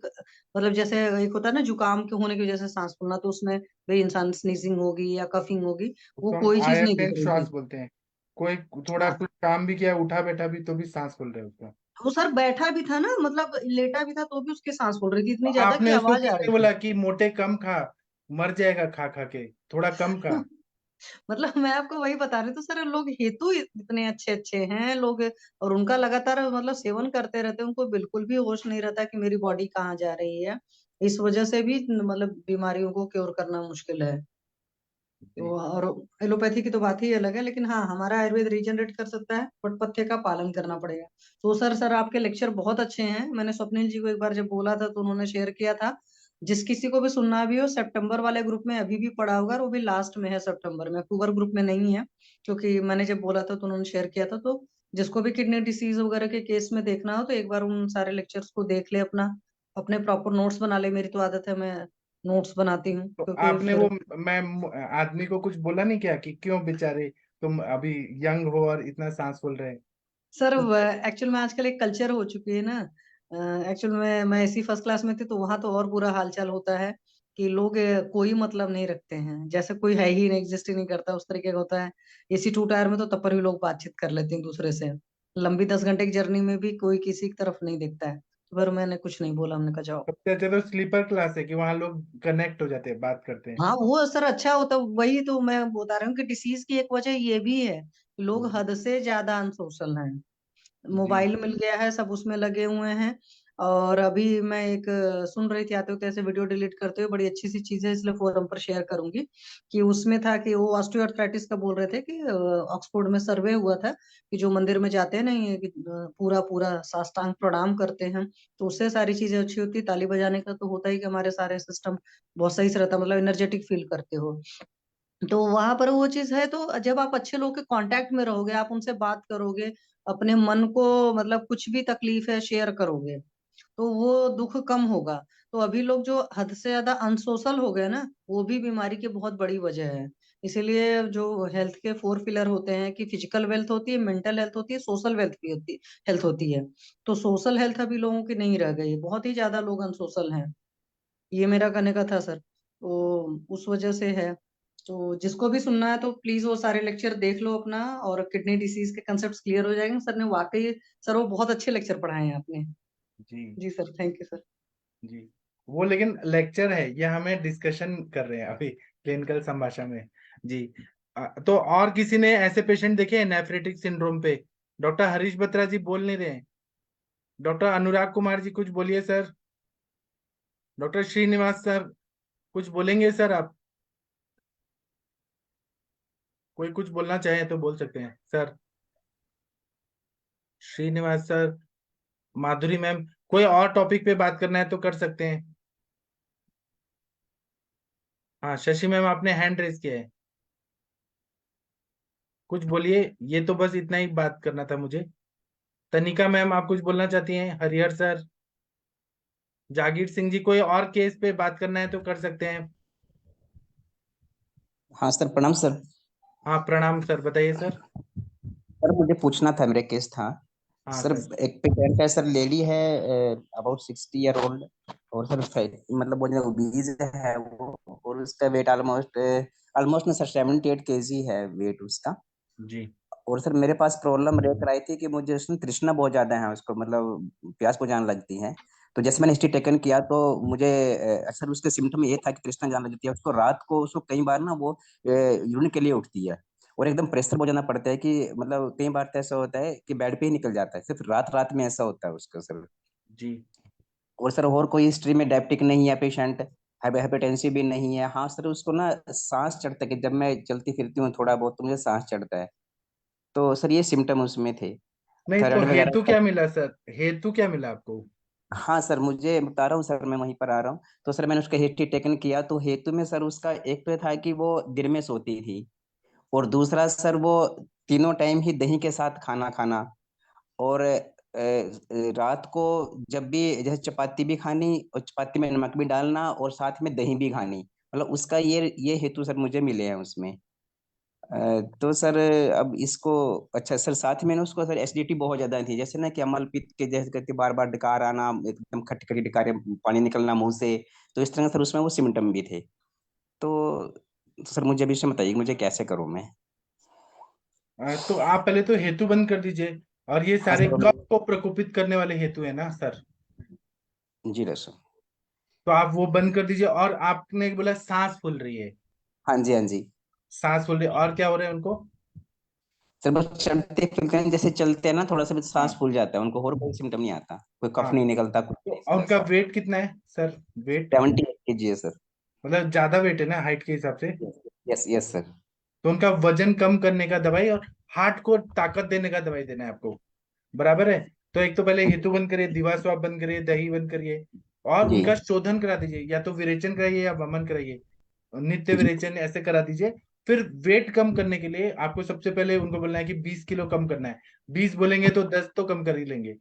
मतलब जैसे एक होता है ना जुकाम के होने की वजह से सांस फूलना, तो उसमें भाई इंसान स्नीजिंग होगी या कफिंग होगी, वो उसको हम कोई चीज नहीं दिख आयरन रही श्वास थी। बोलते हैं। कोई थोड़ा हाँ, कुछ काम भी किया, उठा बैठा भी, तो भी सांस फूल रहा है उसका। वो सर बैठा भी था ना, मतलब लेटा भी था तो भी उसकी सांस फूल रही थी, तो इतनी ज्यादा कि आपने उसको आवाज क्यों आ नहीं रही बोला थी। कि मोटे कम खा, मर जाएगा खा खा के, थोड़ा कम खा? मतलब मैं आपको वही बता रही, तो सर लोग हेतु इतने अच्छे अच्छे हैं लोग, और उनका लगातार मतलब सेवन करते रहते हैं, उनको बिल्कुल भी होश नहीं रहता कि मेरी बॉडी कहाँ जा रही है। इस वजह से भी मतलब बीमारियों को क्योर करना मुश्किल है। जी। तो और एलोपैथी की तो बात ही अलग है, लेकिन हाँ हमारा आयुर्वेद रीजनरेट कर सकता है, बट पथ्य का पालन करना पड़ेगा। तो सर आपके लेक्चर बहुत अच्छे हैं, मैंने स्वप्निल जी को एक बार जब बोला था तो उन्होंने शेयर किया था। जिस किसी को भी सुनना भी हो, सितंबर वाले ग्रुप में अभी भी पड़ा होगा, और वो भी लास्ट में है सितंबर में, अक्टूबर ग्रुप में नहीं है, क्योंकि मैंने जब बोला था तो उन्होंने शेयर किया था। तो जिसको भी किडनी डिसीज वगैरह के केस में देखना हो तो एक बार उन सारे लेक्चर्स को देख ले, अपना अपने प्रॉपर नोट्स बना ले। मेरी तो आदत है, मैं नोट्स बनाती हूँ, तो क्योंकि आपने फिर वो मैं आदमी को कुछ बोला नहीं क्या कि क्यों बेचारे तुम अभी यंग हो और इतना सांस फूल रहे हैं? सर एक्चुअल में आजकल एक कल्चर हो चुकी है ना। एक्चुअल में मैं ऐसी फर्स्ट क्लास में थी तो वहां तो और बुरा हालचाल होता है कि लोग कोई मतलब नहीं रखते हैं, जैसे कोई है ही नहीं, एग्जिस्ट ही नहीं करता, उस तरीके का होता है। एसी टू टायर में तो तब पर भी लोग बातचीत कर लेते हैं दूसरे से। लंबी 10 घंटे की जर्नी में भी कोई किसी की तरफ नहीं देखता है। तो फिर मैंने कुछ नहीं बोला, हमने कहा जाओ। सबसे अच्छा तो स्लीपर क्लास है कि वहां लोग कनेक्ट हो जाते हैं, बात करते हैं। हाँ वो सर अच्छा होता, वही तो मैं बता रहा हूँ कि डिसीज की एक वजह ये भी है कि लोग हद से ज्यादा अनसोशल हैं। जी। मोबाइल मिल गया है, सब उसमें लगे हुए हैं। और अभी मैं एक सुन रही थी आते होते ऐसे वीडियो डिलीट करते हुए, बड़ी अच्छी सी चीज है, इसलिए फोरम पर शेयर करूंगी। कि उसमें था कि वो ऑस्टियोआर्थराइटिस का बोल रहे थे कि ऑक्सफोर्ड में सर्वे हुआ था कि जो मंदिर में जाते हैं ना, ये कि पूरा पूरा साष्टांग प्रणाम करते हैं, तो उससे सारी चीजें अच्छी होती है। ताली बजाने का तो होता ही कि हमारे सारे सिस्टम बहुत सही से रहता, मतलब एनर्जेटिक फील करते हो। तो वहां पर वो चीज है, तो जब आप अच्छे लोगों के कांटेक्ट में रहोगे, आप उनसे बात करोगे, अपने मन को मतलब कुछ भी तकलीफ है शेयर करोगे, तो वो दुख कम होगा। तो अभी लोग जो हद से ज्यादा अनसोशल हो गए ना, वो भी बीमारी की बहुत बड़ी वजह है। इसीलिए जो हेल्थ के 4 पिलर होते हैं कि फिजिकल वेल्थ होती है, मेंटल हेल्थ होती है, सोशल वेल्थ भी होती हेल्थ होती है। तो सोशल हेल्थ अभी लोगों की नहीं रह गई, बहुत ही ज्यादा लोग अनसोशल हैं। ये मेरा कहने का था सर, तो उस वजह से है। तो जिसको भी सुनना है तो प्लीज वो सारे लेक्चर देख लो अपना, और किडनी डिसीज के कंसेप्ट क्लियर हो जाएंगे। सर ने वाकई, सर वो बहुत अच्छे लेक्चर पढ़ाए हैं आपने। जी। जी सर, थैंक यू सर। जी। वो लेकिन लेक्चर है, ये हमें डिस्कशन कर रहे हैं अभी क्लिनिकल संभाषा में। जी। तो और किसी ने ऐसे पेशेंट देखे हैं नेफ्रेटिक सिंड्रोम पे? डॉक्टर हरीश बत्रा जी बोल नहीं रहे हैं। डॉक्टर अनुराग कुमार जी कुछ बोलिए सर। डॉक्टर श्रीनिवास सर कुछ बोलेंगे सर आप? कोई कुछ बोलना चाहे तो बोल सकते हैं सर। श्रीनिवास सर, माधुरी मैम, कोई और टॉपिक पे बात करना है तो कर सकते हैं। हाँ शशि मैम, आपने हैंड रेज किया है, कुछ बोलिए। ये तो बस इतना ही बात करना था मुझे। तनिका मैम, आप कुछ बोलना चाहती हैं? हरिहर सर, जागीर सिंह जी, कोई और केस पे बात करना है तो कर सकते हैं। हाँ सर, प्रणाम सर। हाँ प्रणाम सर, बताइए सर। सर मुझे पूछना था, मेरा केस था। हाँ सर सर। एक पेशेंट है सर, लेडी है, अबाउट 60 ईयर ओल्ड। और सर मतलब बहुत ज्यादा ओबीज है वो। और उसका वेट ऑलमोस्ट ऑलमोस्ट ना सर 78 kg है वेट उसका। जी। और सर मेरे पास प्रॉब्लम रह कर आई थी कि मुझे उसमें तृष्णा बहुत ज्यादा है उसको, मतलब प्यास बहुत जाने लगती है। तो जैसे मैंने हिस्ट्री टेकन किया तो मुझे अक्सर उसके सिम्टम ये था कि तृष्णा जाने लगती है उसको, रात को उसको कई बार ना वो यूरिन के लिए उठती है। और एकदम प्रेशर बहुत जाना पड़ता है कि मतलब कई बार तो ऐसा होता है कि बेड पे ही निकल जाता है, सिर्फ रात रात में ऐसा होता है उसको सर। जी। और सर और कोई हिस्ट्री में डायबिटिक नहीं है पेशेंट, हाइपरटेंसिव भी नहीं है। हाँ सर उसको ना सांस चढ़ता है कि जब मैं चलती फिरती हूँ थोड़ा बहुत तो मुझे सांस चढ़ता है। तो सर ये सिम्टम उसमें थे। नहीं तो थायराइड वगैरह हेतु का। क्या मिला सर? हेतु क्या मिला आपको? हाँ सर मुझे बता रहा हूँ सर, मैं वहीं पर आ रहा हूँ। तो सर मैंने उसका हिस्ट्री टेकन किया तो हेतु में सर उसका एक तो था कि वो दिन में सोती थी। और दूसरा सर वो तीनों टाइम ही दही के साथ खाना खाना। और रात को जब भी जैसे चपाती भी खानी और चपाती में नमक भी डालना और साथ में दही भी खानी, मतलब उसका ये हेतु सर मुझे मिले हैं उसमें। तो सर अब इसको, अच्छा सर साथ में ना उसको सर एसिडिटी बहुत ज्यादा थी, जैसे ना कि अमल पित्त के जैसे करके बार बार डकार आना, एकदम खट्टी खट्टी डकार, पानी निकलना मुंह से। तो इस तरह सर उसमें वो सिम्टम भी थे। तो सर मुझे अभी इसमें बताइए कि मुझे कैसे करूं मैं। तो आप पहले तो हेतु बंद कर दीजिए। और ये हाँ सारे सर कफ को प्रकोपित करने वाले हेतु है ना सर? जी सर। तो आप वो बंद कर दीजिए। और आपने बोला सांस फूल रही है, हाँ जी हाँ जी। सांस फूल रही है, और क्या हो रहा है उनको? सर बस चलते फिरते हैं, जैसे चलते हैं ना थोड़ा सा भी सांस हाँ। फूल जाता है उनको, और कोई सिम्टम नहीं आता, कोई कफ हाँ नहीं निकलता, कुछ तो नहीं और सर उनका ऐसा। वेट कितना है सर? वेट 78 kg है सर। मतलब ज्यादा वेट है ना हाइट के हिसाब से? Yes yes sir. तो उनका वजन कम करने का दवाई और हार्ट को ताकत देने का दवाई देना है आपको, बराबर है? तो एक तो पहले हेतु बंद करिए, दिवा स्वाप बंद करिए, दही बंद करिए। और जी उनका शोधन करा दीजिए, या तो विरेचन कराइए या वमन कराइए, नित्य जी विरेचन ऐसे करा दीजिए। फिर वेट कम करने के लिए आपको सबसे पहले उनको बोलना है कि 20 किलो कम करना है। 20 बोलेंगे तो 10 तो कम कर ही लेंगे,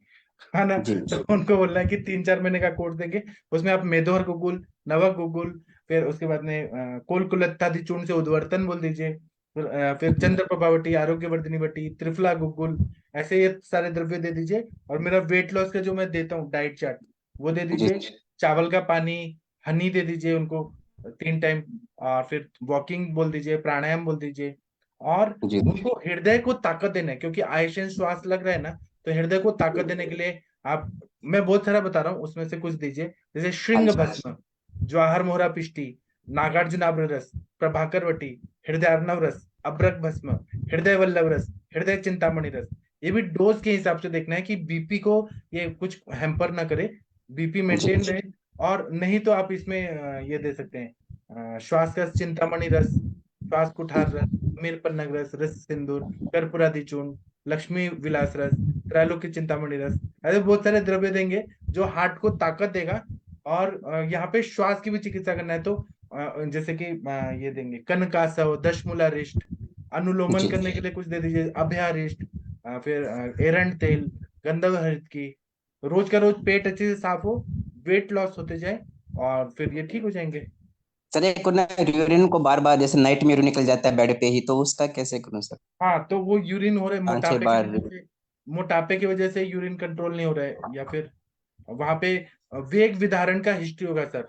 है ना? जी तो उनको बोलना है कि 3-4 महीने का कोर्स देंगे। उसमें आप मेदोहर गुगुल, नवक गुगुल, फिर उसके बाद में कोल कुलत्तादि चूर्ण से उद्वर्तन बोल दीजिए। फिर चंद्र प्रभावटी, आरोग्यवर्धिनी वटी, त्रिफला गुग्गुल, ऐसे ये सारे द्रव्य दे दीजिए। और मेरा वेट लॉस का जो मैं देता हूँ डाइट चार्ट वो दे जी दीजिए। चावल का पानी, हनी दे दीजिए उनको 3 टाइम। और फिर वॉकिंग बोल दीजिए, प्राणायाम बोल दीजिए। और जी उनको हृदय को ताकत देना है, क्योंकि आयुष्मान श्वास लग रहा है ना, तो हृदय को ताकत देने के लिए आप, मैं बहुत सारा बता रहा हूँ, उसमें से कुछ दीजिए। जैसे श्रृंग भस्म, ज्वाहर मोहरा पिष्टी, नागार्जुनाब्र रस, प्रभाकर वटी, हृदय अर्णव रस, अब्रक भस्म, हृदय वल्लभ रस, हृदय चिंतामणि रस। ये भी डोज के हिसाब से देखना है कि बीपी को ये कुछ हैम्पर ना करे, बीपी मेंटेन रहे। और नहीं तो आप इसमें ये दे सकते हैं श्वास का चिंतामणि रस, श्वास कुठार रस, मीर पन्नग रस, रस सिंदूर, कर्पूरादि चूर्ण, लक्ष्मी विलास रस, त्रैलोक्य चिंतामणि रस। ऐसे बहुत सारे द्रव्य देंगे जो हार्ट को ताकत देगा। और यहाँ पे श्वास की भी चिकित्सा करना है तो जैसे कि ये देंगे कनकासव, दशमूला रिष्ट, अनुलोमन करने के लिए कुछ दे दीजिए, अभयारिष्ट, फिर एरंड तेल, गंधक हरित की। रोज का रोज पेट अच्छे से साफ हो, वेट लॉस होते जाए, और फिर ये ठीक हो जाएंगे। सर, एक को ना यूरिन को बार बार जैसे नाइट में यूरिन निकल जाता है बेड पे ही, तो उसका कैसे करूं सर? हाँ, तो वो यूरिन हो रहा है 5-6 मोटापे की बार। वजह से, मोटापे की वजह से यूरिन कंट्रोल नहीं हो रहा है। या फिर वहां पे वेग विधारण का हिस्ट्री होगा सर,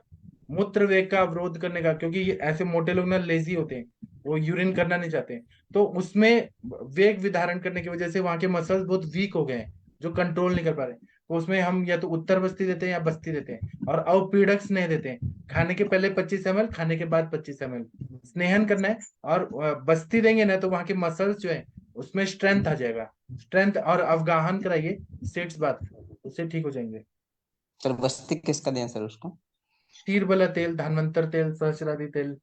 मूत्र वेग का अवरोध करने का, क्योंकि ये ऐसे मोटे लोग ना लेजी होते हैं, वो यूरिन करना नहीं चाहते हैं। तो उसमें वेग विधारण करने की वजह से वहां के मसल्स बहुत वीक हो गए हैं, जो कंट्रोल नहीं कर पा रहे। तो उसमें हम या तो उत्तर बस्ती देते हैं या बस्ती देते हैं, और अवपीड़क स्नेह देते हैं। खाने के पहले 25 ml, खाने के बाद 25 ml स्नेहन करना है। और बस्ती देंगे ना तो वहां के मसल्स जो है उसमें स्ट्रेंथ आ जाएगा, स्ट्रेंथ। और अवगाहन कराइए सेट्स बात, उससे ठीक हो जाएंगे। सर, बस्ती किसका दें सर उसको? शीरबला तेल, धन्वंतर तेल, सहस्रादि तेल।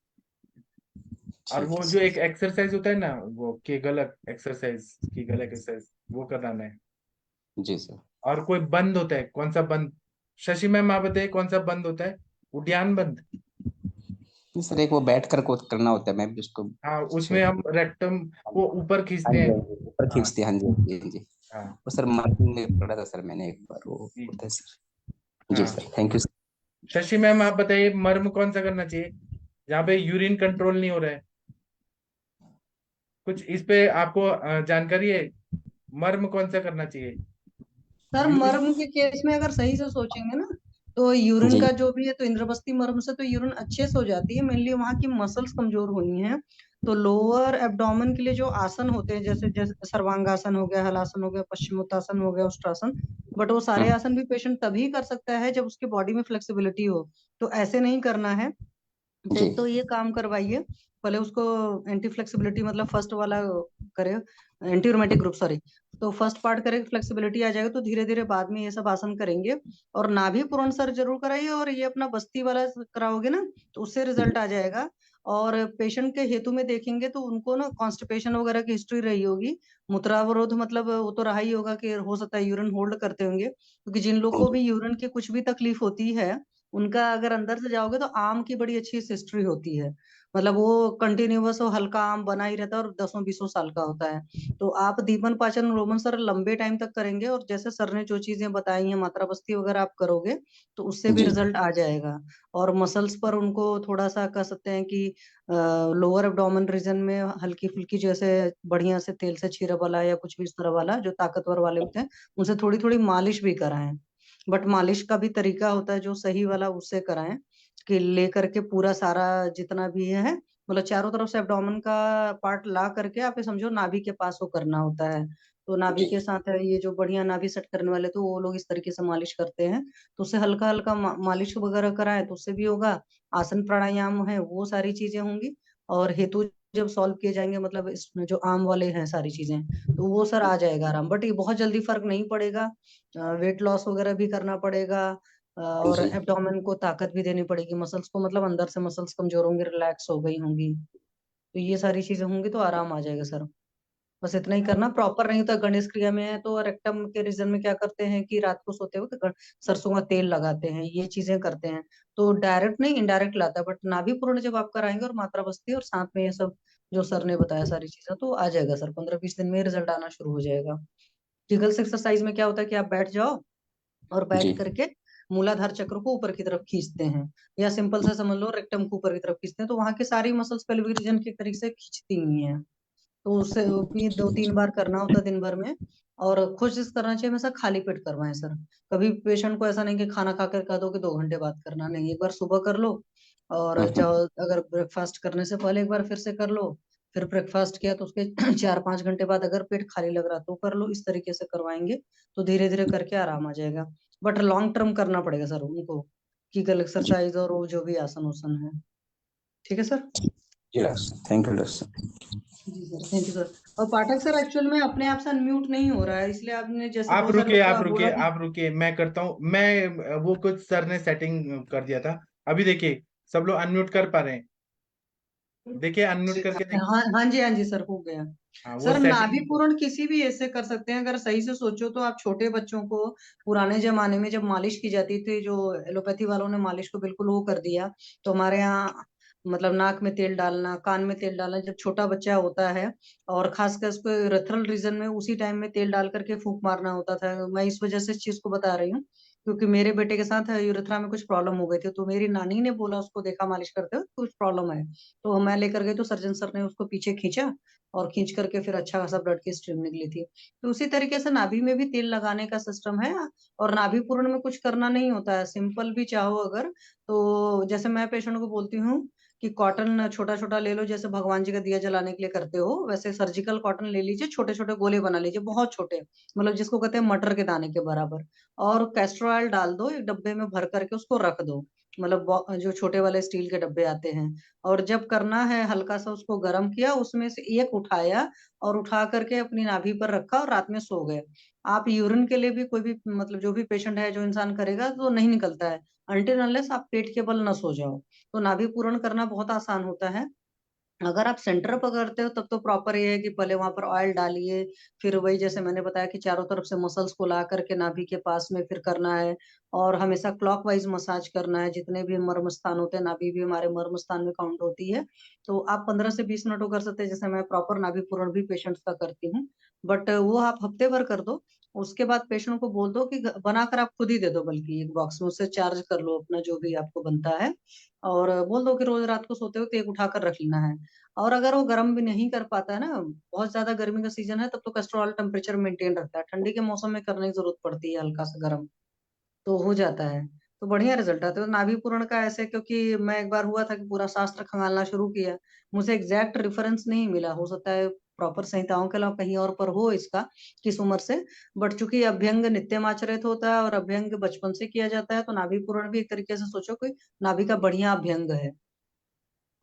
और ठीक वो है जो सर। एक एक्सरसाइज होता है ना, वो केगल एक्सरसाइज, कीगल एक्सरसाइज, वो कराना है। जी सर। और कोई बंद होता है, कौन सा बंद? शशि मैम आप बताइए कौन सा बंद होता है? उद्यान बंद। नहीं सर, एक वो बैठ कर को करना होता है, मैं भी उसको हाँ, अच्छे। उसमें हम रेक्टम को ऊपर हाँ खींचते जी, हैं। हाँ जी, ऊपर हाँ खींचती है, हाँ जी, हाँ जी, हाँ जी। हाँ वो सर मार्किंग में पढ़ा था सर मैंने एक बार, वो जी होता है सर। जी हाँ। Sir, thank you sir. Shashi ma'am आप बताइए मर्म कौन सा करना चाहिए जहाँ पे यूरिन कंट्रोल नहीं हो रहा है? कुछ इस पे आपको जानकारी है? मर्म कौन सा करना चाहिए? Sir urine. मर्म के केस में अगर सही से सोचेंगे ना, तो यूरिन जी का जो भी है, तो इंद्रबस्ती मर्म से तो यूरिन अच्छे से हो जाती है। मेनली वहां की मसल्स कमजोर हुई हैं। तो लोअर एब्डोमेन के लिए जो आसन होते हैं, जैसे जैसे सर्वांगासन हो गया, हलासन हो गया, पश्चिमोत्तासन हो गया, उष्ट्रासन, बट वो सारे आसन भी पेशेंट तभी कर सकता है जब उसकी बॉडी में फ्लेक्सिबिलिटी हो। तो ऐसे नहीं करना है। तो जी एक तो ये काम करवाइए, पहले उसको एंटी फ्लेक्सिबिलिटी मतलब फर्स्ट वाला करे, एंटी रोमेटिक ग्रुप सॉरी। तो फर्स्ट पार्ट करे, फ्लेक्सिबिलिटी आ जाएगा तो धीरे धीरे बाद में ये सब आसन करेंगे। और नाभि पूरण सर जरूर कराइए, और ये अपना बस्ती वाला कराओगे ना तो उससे रिजल्ट आ जाएगा। और पेशेंट के हेतु में देखेंगे तो उनको ना कॉन्स्टिपेशन वगैरह की हिस्ट्री रही होगी। मूत्रावरोध मतलब वो तो रहा ही होगा कि हो सकता है यूरिन होल्ड करते होंगे, क्योंकि जिन लोग को भी यूरिन की कुछ भी तकलीफ होती है, उनका अगर अंदर से जाओगे तो आम की बड़ी अच्छी हिस्ट्री होती है। मतलब वो कंटिन्यूअस वो हल्का आम बना ही रहता है और 10-20 साल का होता है। तो आप दीपन पाचन रोमन सर लंबे टाइम तक करेंगे, और जैसे सर ने जो चीजें बताई हैं, मात्रा बस्ती वगैरह आप करोगे तो उससे भी जी रिजल्ट आ जाएगा। और मसल्स पर उनको थोड़ा सा कह सकते हैं कि लोअर एब्डोमेन रीजन में हल्की फुल्की, जैसे बढ़िया से तेल से छीरा वाला या कुछ भी इस तरह वाला जो ताकतवर वाले होते हैं, उनसे थोड़ी थोड़ी मालिश भी कराएं। बट मालिश का भी तरीका होता है जो सही वाला, उससे कराएं। कि लेकर के पूरा सारा जितना भी है, मतलब चारों तरफ से एब्डोमेन का पार्ट ला करके आप ये समझो नाभि के पास वो करना होता है। तो नाभि जी के साथ है ये जो बढ़िया नाभि सेट करने वाले, तो वो लोग इस तरीके से मालिश करते हैं। तो उससे हल्का हल्का मालिश वगैरह कराए तो उससे भी होगा। आसन प्राणायाम है वो सारी चीजें होंगी। और हेतु जब सॉल्व किए जाएंगे, मतलब इसमें जो आम वाले हैं सारी चीजें, तो वो सर आ जाएगा आराम। बट ये बहुत जल्दी फर्क नहीं पड़ेगा। वेट लॉस वगैरह भी करना पड़ेगा। और जी एब्डोमेन को ताकत भी देनी पड़ेगी, मसल्स को, मतलब अंदर से मसल्स कमजोर होंगी, रिलैक्स हो गई होंगी। तो ये सारी चीजें होंगी तो आराम आ जाएगा सर। बस इतना ही करना। प्रॉपर नहीं होता गणेश क्रिया में है तो रेक्टम के रीजन में क्या करते हैं कि रात को सोते हुए सरसों का तेल लगाते हैं, ये चीजें करते हैं। तो डायरेक्ट नहीं, इनडायरेक्ट लाता है। बट नाभि पूर्ण जब आप कराएंगे और मात्रा बस्ती और साथ में ये सब जो सर ने बताया सारी चीजें, तो आ जाएगा सर। 15-20 दिन में रिजल्ट आना शुरू हो जाएगा। जिगल्स एक्सरसाइज में क्या होता है कि आप बैठ जाओ और बैठ जी करके मूलाधार चक्र को ऊपर की तरफ खींचते हैं, या सिंपल से समझ लो रेक्टम को ऊपर की तरफ खींचते हैं, तो वहां की सारी मसल्स पेल्विक रीजन के तरीके से खींचती हुई हैं। तो उससे वो भी 2-3 बार करना होता है दिन भर में। और कोशिश करना चाहिए हमेशा खाली पेट करवाएं सर। कभी पेशेंट को ऐसा नहीं कि खाना खा कर कह दो कि 2 घंटे बाद करना, नहीं, एक बार सुबह कर लो, और हम्म। जब अगर ब्रेकफास्ट करने से पहले एक बार फिर से कर लो, फिर ब्रेकफास्ट किया तो उसके 4-5 घंटे बाद अगर पेट खाली लग रहा तो कर लो। इस तरीके से करवाएंगे तो धीरे धीरे करके आराम आ जाएगा। बट लॉन्ग टर्म करना पड़ेगा सर उनको, कीगल एक्सरसाइज और वो जो भी आसन उसन है। ठीक है सर। जी डॉक्टर साहब, थैंक यू डॉक्टर साहब। जी सर, थैंक यू सर। और पाठक सर एक्चुअल में अपने आप से अनम्यूट नहीं हो रहा है, इसलिए आपने जैसे बहुत सारे बच्चों आप बोला कि आप रुकिए, मैं करता हूँ। मैं वो कुछ सर ने सेटिंग कर दिया था। अभी देखिए सब लोग अनम्यूट कर पा रहे हैं। देखिए अनम्यूट करके देखिए। हाँ हाँ जी सर, हो गया। हाँ वो सर नाभि सेटिंग। पूरण किसी भी एज से कर सकते हैं, अगर सही से सोचो तो। आप छोटे बच्चों को पुराने जमाने में जब मालिश की जाती थी, जो एलोपैथी वालों ने मालिश को बिल्कुल वो कर दिया, तो हमारे यहाँ मतलब नाक में तेल डालना, कान में तेल डालना, जब छोटा बच्चा होता है और खासकर उसको रेथरल रीजन में उसी टाइम में तेल डाल करके फूंक मारना होता था। मैं इस वजह से इस चीज को बता रही हूँ क्योंकि मेरे बेटे के साथ यूरेथ्रा में कुछ प्रॉब्लम हो गई थी, तो मेरी नानी ने बोला, उसको देखा मालिश करते हुए कुछ प्रॉब्लम है, तो मैं लेकर गई तो सर्जन सर ने उसको पीछे खींचा और खींच करके फिर अच्छा खासा ब्लड की स्ट्रीम निकली थी। तो उसी तरीके से नाभि में भी तेल लगाने का सिस्टम है। और नाभि पूर्ण में कुछ करना नहीं होता है, सिंपल भी चाहो अगर तो, जैसे मैं पेशेंट को बोलती हूँ कि कॉटन छोटा छोटा ले लो, जैसे भगवान जी का दिया जलाने के लिए करते हो वैसे सर्जिकल कॉटन ले लीजिए, छोटे छोटे गोले बना लीजिए, बहुत छोटे, मतलब जिसको कहते हैं मटर के दाने के बराबर। और कैस्टर ऑयल डाल दो एक डब्बे में भर करके, उसको रख दो, मतलब जो छोटे वाले स्टील के डब्बे आते हैं। और जब करना है हल्का सा उसको गर्म किया, उसमें से एक उठाया और उठा करके अपनी नाभि पर रखा और रात में सो गए। आप यूरिन के लिए भी कोई भी मतलब जो भी पेशेंट है जो इंसान करेगा तो नहीं निकलता है अनटिल अनलेस आप पेट के बल न सो जाओ। तो नाभि पूरण करना बहुत आसान होता है। अगर आप सेंटर पर करते हो तब तो प्रॉपर ये है कि पहले वहां पर ऑयल डालिए, फिर वही जैसे मैंने बताया कि चारों तरफ से मसल्स को ला करके नाभि के पास में फिर करना है। और हमेशा क्लॉकवाइज मसाज करना है, जितने भी मर्म स्थान होते हैं, नाभि भी हमारे मर्म स्थान में काउंट होती है। तो आप 15 से 20 मिनट कर सकते हैं, जैसे मैं प्रॉपर नाभि पूरण भी पेशेंट्स का करती हूँ। बट वो आप हफ्ते भर कर दो, उसके बाद पेशेंट को बोल दो कि बनाकर आप खुद ही दे दो, बल्कि एक बॉक्स में उससे चार्ज कर लो अपना जो भी आपको बनता है, और बोल दो कि रोज रात को सोते वक्त एक उठाकर रख लेना है। और अगर वो गर्म भी नहीं कर पाता है ना, बहुत ज्यादा गर्मी का सीजन है, तब तो कैस्ट्रोल टेम्परेचर मेंटेन रखता है, ठंडी के मौसम में करने की जरूरत पड़ती है हल्का सा गर्म, तो हो जाता है। तो बढ़िया रिजल्ट आता है। तो नाभि पूरण का ऐसे, क्योंकि मैं एक बार हुआ था कि पूरा शास्त्र खंगालना शुरू किया, मुझे एग्जैक्ट रेफरेंस नहीं मिला, हो सकता है प्रॉपर संहिताओं के अलावा कहीं और पर हो इसका, किस उम्र से। बट चूंकि अभ्यंग नित्यमाचरित होता है और अभ्यंग बचपन से किया जाता है, तो नाभि पूरण भी एक तरीके से सोचो कोई नाभि का बढ़िया अभ्यंग है।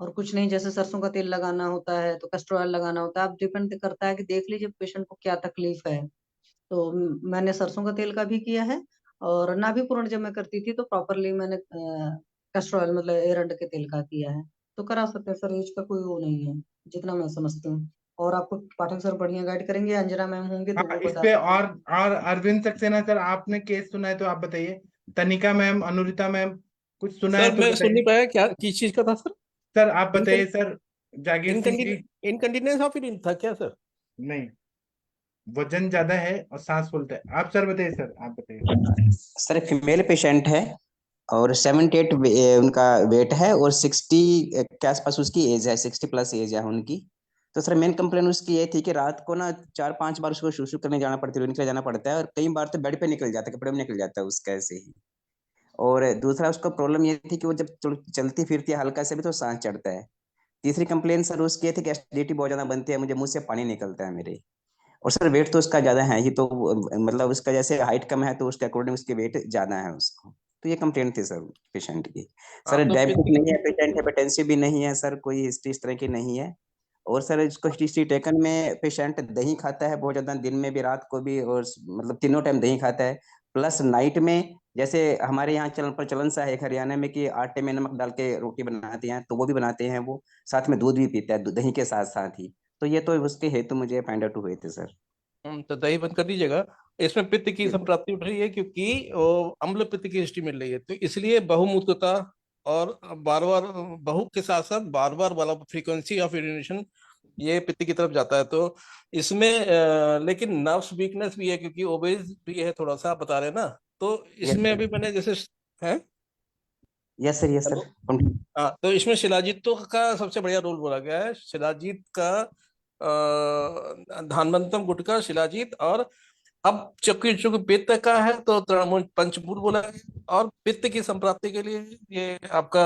और कुछ नहीं, जैसे सरसों का तेल लगाना होता है तो कैस्टर ऑयल लगाना होता है, आप डिपेंड करता है कि देख लीजिए पेशेंट को क्या तकलीफ है। तो मैंने सरसों का तेल का भी किया है। और नाभि पूरण जब मैं करती थी तो प्रॉपरली मैंने कैस्टर ऑयल मतलब एरंड के तेल का किया है। तो करा सकते हैं सर, एज का कोई वो नहीं है, जितना मैं समझती हूँ। और आपको पाठक सर बढ़िया गाइड करेंगे, अंजना मैम होंगे तो हाँ वो इस बता पे सकते हैं। और अरविंद सक्सेना सर, आपने केस सुना है तो आप बताइए। तनिका मैम, अनुरिता मैम, कुछ सुना है सर तो मैं सुन नहीं बताइए। पाया, क्या किस चीज का था सर? सर आप इनकन बताइए सर। जागीर सिंह जी। इनकंटिन्यूस और फिर इन था क्या सर? नहीं, वजन ज्यादा है और सांस फूलता है। आप सर बताइए, सर आप बताइए। सर फीमेल पेशेंट है और 78 उनका वेट है और 60 के आसपास उसकी एज है, 60+ एज है उनकी। तो सर मेन कंप्लेन उसकी ये थी कि रात को ना 4-5 बार उसको शुशु करने जाना पड़ता है, निकल जाना पड़ता है, और कई बार तो बेड पे निकल जाता है, कपड़े में निकल जाता है उसका ऐसे ही। और दूसरा उसको प्रॉब्लम ये थी कि वो जब चलती फिरती है हल्का से भी तो सांस चढ़ता है। तीसरी कंप्लेन सर उसकी ये थी कि एसिडिटी बहुत ज्यादा बनती है, मुझे मुंह से पानी निकलता है मेरे। और सर वेट तो उसका ज्यादा है ही, तो मतलब उसका जैसे हाइट कम है तो उसके अकॉर्डिंग उसकी वेट ज्यादा है उसको। तो ये कंप्लेंट थी सर पेशेंट की। हाँ सर तो डायबिटिक नहीं है पेशेंट, हाइपरटेंसिव भी नहीं है सर, कोई हिस्ट्री इस तरह की नहीं है। और सर इसको हिस्ट्री टेकन में पेशेंट दही खाता है बहुत ज्यादा, दिन में भी रात को भी, और मतलब तीनों टाइम दही खाता है। प्लस नाइट में जैसे हमारे यहाँ चलन सा है एक हरियाणा में कि आटे में नमक डाल के रोटी बनाते हैं, तो वो भी बनाते हैं वो, साथ में दूध भी पीता है दही के साथ साथ ही। तो ये तो उसके हेतु मुझे फाइंड आउट हुए थे सर। तो दही बंद कर दीजिएगा। इसमें पित्त की संप्राप्ति उठ रही है क्योंकि अम्ल पित्त की हिस्ट्री मिल रही है, तो इसलिए बहुमूत्रता और बार बार बहु के साथ साथ बार बार वाला फ्रीक्वेंसी ऑफ यूरिनेशन ये पित्त की तरफ जाता है। तो इसमें लेकिन नर्व्स वीकनेस भी है क्योंकि ओबेज भी है थोड़ा सा, आप बता रहे हैं ना। तो यस इसमें सर। अभी मैंने जैसे है। Yes sir, yes sir. Hello. हाँ तो इसमें शिलाजीतों का सबसे बढ़िया रोल बोला गया है। शिलाजीत का धानवंतम गुटका शिलाजीत। और अब चूंकि चूंकि पित्त का है तो तृणमूल पंचभूत बोला गया। और पित्त की संप्राप्ति के लिए ये आपका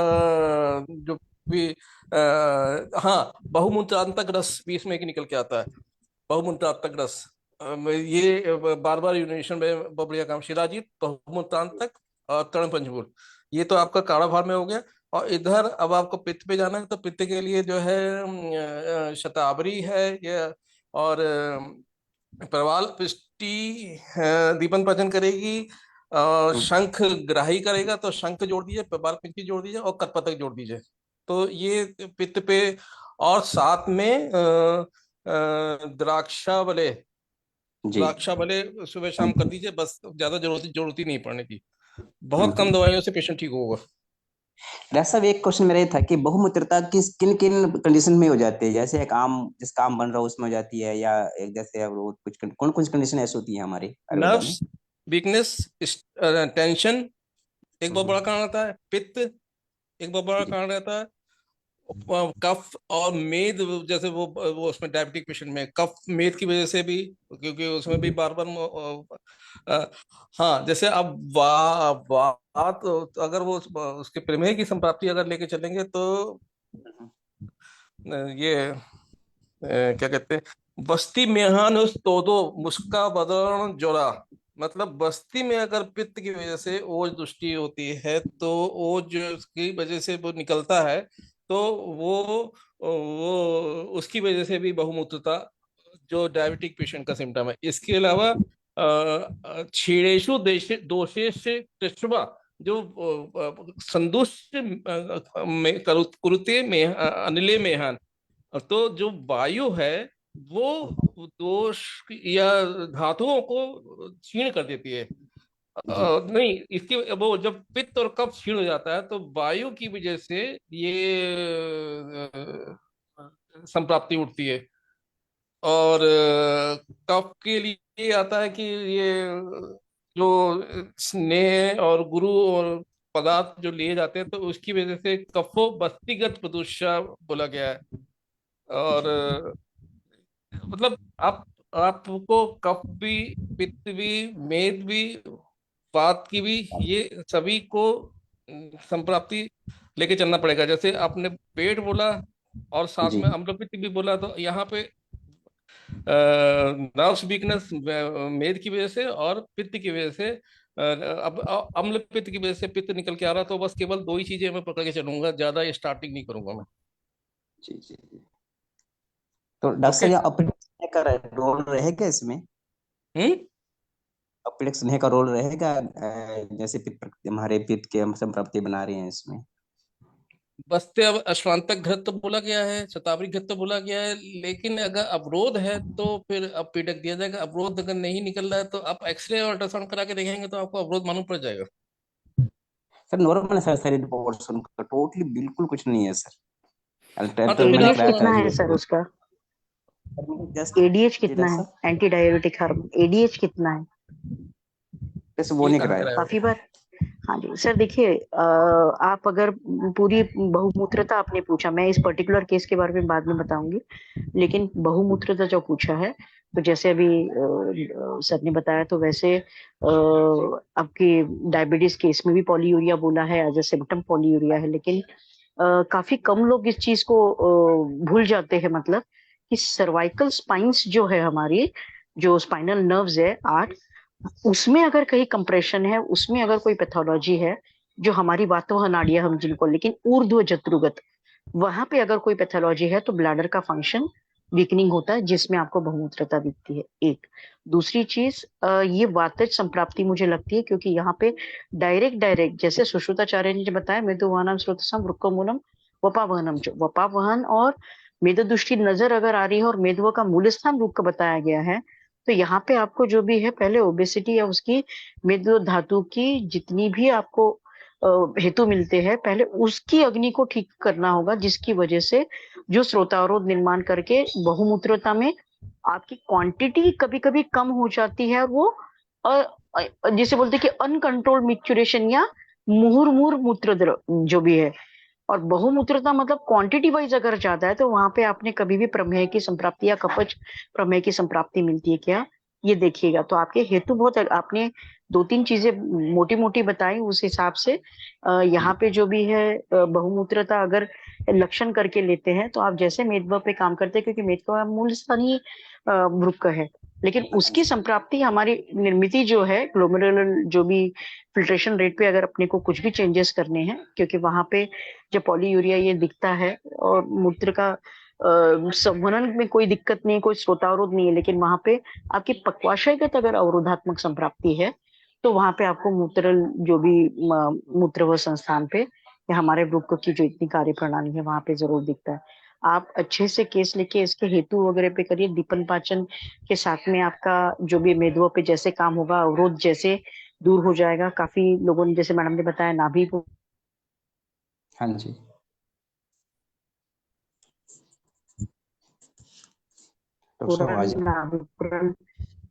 जो भी हाँ, बहुमूत्रांतक रस भी इसमें एक निकल के आता है। बहुमूत्रांतक रस, ये बार बार यूनिशन में बहुत बढ़िया काम। शिलाजीत, बहुमूत्रांतक और तृण पंचभूत, ये तो आपका काढ़ाभार में हो गया। और इधर अब आपको पित्त पे जाना है, तो पित्त के लिए जो है शतावरी है ये, और प्रवाल पिष्टी दीपन पाचन करेगी, और शंख ग्राही करेगा, तो शंख जोड़ दीजिए, प्रवाल पिष्टी जोड़ दीजिए, और कटपतक जोड़ दीजिए। तो ये पित्त पे। और साथ में द्राक्षावले, जी। द्राक्षावले सुबह शाम कर दीजिए, बस ज्यादा जरूरत ही नहीं पड़ने की। बहुत कम दवाइयों से पेशेंट ठीक होगा। डॉक्टर साहब, एक क्वेश्चन मेरा ये था कि बहुमूत्रता किस किन किन कंडीशन में हो जाती है? जैसे एक आम जिसका आम बन रहा है उसमें हो जाती है, या एक जैसे अब वो कुछ कौन कौन सी कंडीशन ऐसी होती है हमारी आयुर्वेदा में? नर्व्स वीकनेस, टेंशन एक बहुत बड़ा कारण रहता है। पित्त एक बहुत बड़ा जी। कारण रहता है। कफ और मेद, जैसे वो उसमें डायबिटिक पेशेंट में कफ मेद की वजह से भी, क्योंकि उसमें भी बार बार हाँ, जैसे अब बात अगर वो उसके प्रमेय की संप्राप्ति अगर लेके चलेंगे तो ये क्या कहते हैं, बस्ती मेहन उस तोदो मुस्का बदन जोड़ा। मतलब बस्ती में अगर पित्त की वजह से ओज दुष्टि होती है, तो ओज की वजह से वो निकलता है, तो वो उसकी वजह से भी बहुमूत्रता, जो डायबिटिक पेशेंट का सिम्टम है। इसके अलावा क्षीणेषु दोषेश कृष्णा, जो संदुष्ट में कुरुते में अनिले मेहन, तो जो वायु है वो दोष या धातुओं को क्षीण कर देती है। जी। नहीं, इसकी वो जब पित्त और कफ क्षीण हो जाता है, तो वायु की वजह से ये संप्राप्ति उठती है। और कफ के लिए आता है कि ये जो स्नेह और गुरु और पदार्थ जो लिए जाते हैं, तो उसकी वजह से कफो बस्तिगत प्रदूषा बोला गया है। और मतलब आपको कफ भी, पित्त भी, मेद भी, वात की भी, ये सभी को संप्राप्ति लेके चलना पड़ेगा। जैसे आपने पेट बोला और साथ जी। में अम्लपित्त भी बोला, तो यहाँ पे नर्व्स वीकनेस मेद की वजह से और पित्त की वजह से, अब अम्ल पित्त की वजह से पित्त निकल के आ रहा, तो बस केवल दो ही चीजें मैं पकड़ के चलूंगा, ज्यादा स्टार्टिंग नहीं करूंगा मैं। जी। जी। जी। तो डॉक्टर ओके। साहब, अपडेट का रोल रहेगा इसमें? हम्म। अपडेट स्नेह का रोल रहेगा, जैसे हमारे पित्त के हम संप्राप्ति बना रहे हैं इसमें? बस्ते अब अश्वांतक घृत तो बोला गया है, शतावरी घृत तो बोला गया है, लेकिन अगर अवरोध है तो फिर अब पीडक दिया जाएगा। अवरोध अगर नहीं निकल रहा है तो आप एक्सरे और अल्ट्रासाउंड करा के देखेंगे, तो आपको अवरोध मालूम पड़ जाएगा। सर नॉर्मल है सर, सारी रिपोर्ट्स उनका टोटली बिल्कुल कुछ नहीं है सर। हाँ, अल्ट्रा तो फिर मैंने आप एडीएच कराया था कितना है सर उसका? जस्ट। एडीएच जी कितना डॉक्टर है? साहब, एंटी डायबिटिक हार्मोन एडीएच कितना है? वैसे वो ये नहीं कहाँ कराया। कराया काफी होगा? बार। हाँ जी सर, देखिए आप अगर पूरी बहुमूत्रता आपने पूछा, मैं इस पर्टिकुलर केस के बारे में बाद में बताऊंगी, लेकिन बहुमूत्रता जो पूछा है, तो जैसे अभी सर ने बताया, तो वैसे आपकी डायबिटीज केस में भी पॉलीयूरिया बोला है, एज ए सिम्टम पॉलीयूरिया है, लेकिन काफी कम लोग इस चीज को भूल जाते हैं, मतलब कि सर्वाइकल स्पाइंस जो है हमारी, जो स्पाइनल नर्व्स है 8, उसमें अगर कहीं कंप्रेशन है, उसमें अगर कोई पैथोलॉजी है, जो हमारी वातवह नाड़ियां हम जिनको, लेकिन ऊर्ध्व जत्रुगत, वहां पे अगर कोई पैथोलॉजी है, तो ब्लैडर का फंक्शन वीकनिंग होता है, जिसमें आपको बहुमूत्रता दिखती है। एक दूसरी चीज, ये वातज संप्राप्ति मुझे लगती है, क्योंकि यहाँ पे डायरेक्ट डायरेक्ट जैसे सुश्रुताचार्य ने जो बताया, मेदुवानम स्रोतसम वृक्कमूलम वपावहनम, जो वपावहन और मेद दृष्टि नजर अगर आ रही है, और मेदुआ का मूल स्थान रुक बताया गया है, तो यहाँ पे आपको जो भी है, पहले ओबेसिटी या उसकी मेद धातु की जितनी भी आपको हेतु मिलते हैं, पहले उसकी अग्नि को ठीक करना होगा, जिसकी वजह से जो श्रोतावरोध निर्माण करके बहुमूत्रता में आपकी क्वांटिटी कभी कभी कम हो जाती है, और वो जिसे बोलते हैं कि अनकंट्रोल्ड मिक्चुरेशन या मुहुर्मुर मूत्र जो भी है, और बहुमूत्रता मतलब क्वांटिटी वाइज अगर ज्यादा है तो वहां पे आपने कभी भी प्रमेह की संप्राप्ति या कपच प्रमेह की संप्राप्ति मिलती है क्या, ये देखिएगा। तो आपके हेतु बहुत आपने दो तीन चीजें मोटी मोटी बताई, उस हिसाब से यहाँ पे जो भी है बहुमूत्रता अगर लक्षण करके लेते हैं तो आप जैसे मेदवा पे काम करते हैं, क्योंकि मेदवा मूल स्थान ही वृक्क का है, लेकिन उसकी संप्राप्ति हमारी निर्मिति जो है ग्लोमेरुलर जो भी फिल्ट्रेशन रेट पे अगर अपने को कुछ भी चेंजेस करने हैं, क्योंकि वहां पे जब पॉलीयूरिया ये दिखता है और मूत्र का संवहन में कोई दिक्कत नहीं, कोई स्रोतावरोध नहीं है, लेकिन वहां पे आपकी पक्वाशयगत अगर अवरोधात्मक संप्राप्ति है तो वहां पे आपको मूत्र जो भी मूत्र व संस्थान पे या हमारे वृक्क की जो इतनी कार्य प्रणाली है वहां पे जरूर दिखता है। आप अच्छे से केस लेके इसके हेतु वगैरह पे करिए, दीपन पाचन के साथ में आपका जो भी मेदुओं पे जैसे काम होगा, अवरोध जैसे दूर हो जाएगा। काफी लोगों ने, जैसे मैडम ने बताया, नाभि। हाँ जी। डॉक्टर साहब आज पूरा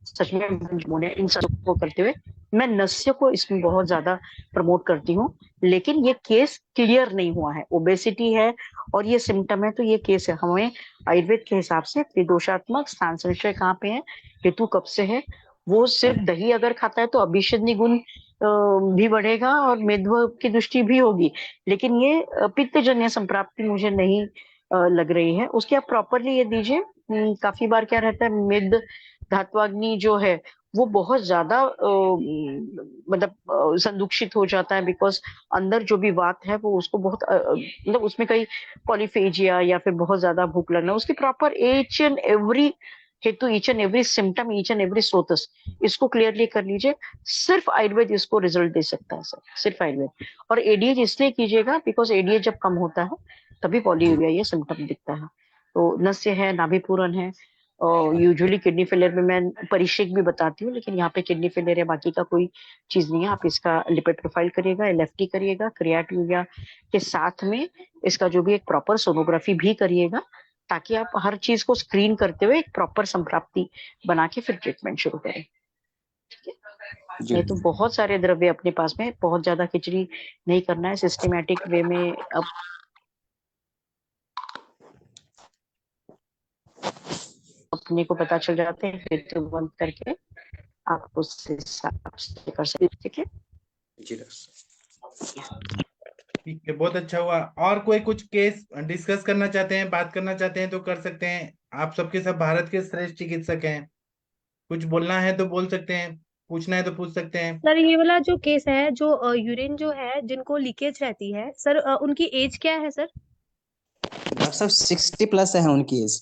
सच में होने इन सब को करते हुए मैं नस्य को इसमें बहुत ज्यादा प्रमोट करती हूँ, लेकिन ये केस क्लियर नहीं हुआ है। ओबेसिटी है और ये सिम्टम है, तो ये केस है। हमें आयुर्वेद के हिसाब से त्रिदोषात्मक स्थान संशय कहाँ पे है, हेतु कब से है। वो सिर्फ दही अगर खाता है तो अभिषेधनी गुण भी बढ़ेगा और मेध्व की दृष्टि भी होगी, लेकिन ये पित्तजन्य संप्राप्ति मुझे नहीं लग रही है। उसके आप प्रॉपरली ये दीजिए। काफी बार क्या रहता है, मेद धात्वाग्नि जो है वो बहुत ज्यादा मतलब संदूषित हो जाता है, बिकॉज अंदर जो भी वात है वो उसको बहुत मतलब उसमें कई पॉलीफेजिया या फिर बहुत ज्यादा भूख लगना, उसकी प्रॉपर ईच एंड एवरी हेतु, each and every symptom, each and every स्रोतस, इसको क्लियरली कर लीजिए। सिर्फ आयुर्वेद इसको रिजल्ट दे सकता है सर, सिर्फ आयुर्वेद। और एडीएच इसलिए कीजिएगा बिकॉज एडीएच जब कम होता है तभी पॉलीयूरिया ये सिम्टम दिखता है। तो नस्य है, नाभिपूरण है, और यूजुअली किडनी फेलियर में मैं परिशेक भी बताती हूँ, लेकिन यहाँ पे किडनी फेलियर है, बाकी का कोई चीज नहीं है। आप इसका लिपिड प्रोफाइल करिएगा, एलएफटी करिएगा, क्रिएटिनिन के साथ में इसका जो भी एक प्रॉपर सोनोग्राफी भी करिएगा, ताकि आप हर चीज को स्क्रीन करते हुए एक प्रॉपर संप्राप्ति बना के फिर ट्रीटमेंट शुरू करें। ठीक है, ये तो बहुत सारे द्रव्य अपने पास में, बहुत ज्यादा खिचड़ी नहीं करना है, सिस्टमेटिक वे में अब अपने को पता चल जाते हैं, फिर तो बंद करके आप उससे हिसाब से कर सकते। ठीक है ठीक है, बहुत अच्छा हुआ। और कोई कुछ केस डिस्कस करना चाहते हैं, बात करना चाहते हैं तो कर सकते हैं। आप सबके सब भारत के श्रेष्ठ चिकित्सक हैं, कुछ बोलना है तो बोल सकते हैं, पूछना है तो पूछ सकते हैं। सर ये वाला जो केस है, जो यूरिन जो है जिनको लीकेज रहती है सर, उनकी एज क्या है सर? डॉक्टर साहब 60 प्लस है उनकी एज,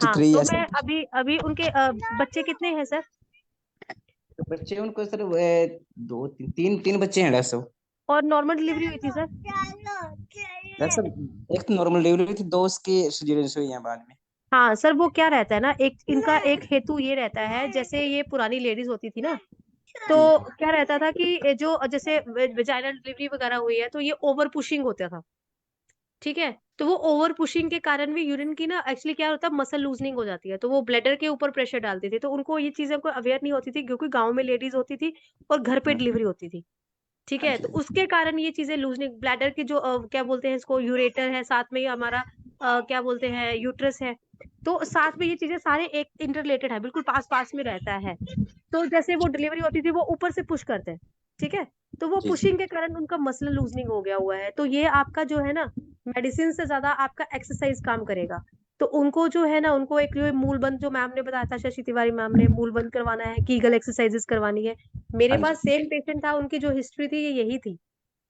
हाँ 63 तो या मैं अभी अभी उनके बच्चे कितने हैं सर? तो बच्चे उनको सर दो तीन बच्चे हैं डॉक्टर साहब। और नॉर्मल डिलीवरी हुई थी सर? डॉक्टर साहब एक तो नॉर्मल डिलीवरी थी, दो उसकी सिजेरियन हुई हैं बाद में। हाँ सर, वो क्या रहता है ना, एक इनका एक हेतु ये रहता है, जैसे ये पुरानी लेडीज होती थी ना, तो क्या रहता था कि ये जो जैसे वेजाइनल डिलीवरी वगैरह हुई है तो ये ओवर पुशिंग होता था। ठीक है, तो वो ओवर पुशिंग के कारण भी यूरिन की ना एक्चुअली क्या होता है, मसल लूजनिंग हो जाती है, तो वो ब्लैडर के ऊपर प्रेशर डालती थी, तो उनको ये चीजें को अवेयर नहीं होती थी, क्योंकि गांव में लेडीज होती थी और घर पे डिलीवरी होती थी। ठीक है, तो उसके कारण ये चीजें लूजनिंग, ब्लैडर की जो क्या बोलते हैं इसको, यूरेटर है, साथ में ही हमारा क्या बोलते हैं यूट्रस है, तो साथ में ये चीजें सारे एक इंटरलेटेड है, बिल्कुल पास पास में रहता है। तो जैसे वो डिलीवरी होती थी वो ऊपर से पुश करते हैं। ठीक है, तो वो पुशिंग के कारण उनका मसल लूजनिंग हो गया हुआ है। तो ये आपका जो है ना, मेडिसिन से ज्यादा आपका एक्सरसाइज काम करेगा। तो उनको जो है ना, उनको एक जो मूल बंद जो मैम ने बताया था, शशि तिवारी मैम ने, मूल बंद करवाना है, कीगल एक्सरसाइजेस करवानी है। मेरे पास सेम पेशेंट था, उनकी जो हिस्ट्री थी ये यही थी।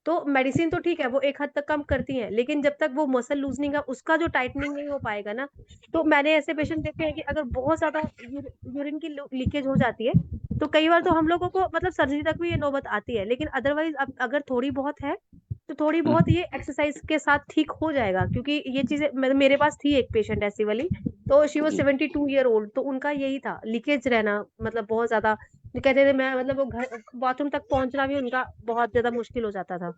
तो मेडिसिन तो ठीक है, वो एक हद तक कम करती है, लेकिन जब तक वो मसल लूजनिंग है उसका जो टाइटनिंग नहीं हो पाएगा ना, तो मैंने ऐसे पेशेंट देखे हैं कि अगर बहुत ज्यादा यूरिन की लीकेज हो जाती है तो कई बार तो हम लोगों को मतलब सर्जरी तक भी ये नौबत आती है, लेकिन अदरवाइज अब अगर थोड़ी बहुत है तो थोड़ी बहुत ये एक्सरसाइज के साथ ठीक हो जाएगा। क्योंकि ये चीजें मेरे पास थी एक पेशेंट ऐसी वाली, तो शी वॉज 72 ईयर ओल्ड, तो उनका यही था लीकेज रहना, मतलब बहुत ज्यादा, जो कहते थे मैं मतलब वो घर बाथरूम तक पहुंचना भी उनका बहुत ज्यादा मुश्किल हो जाता था।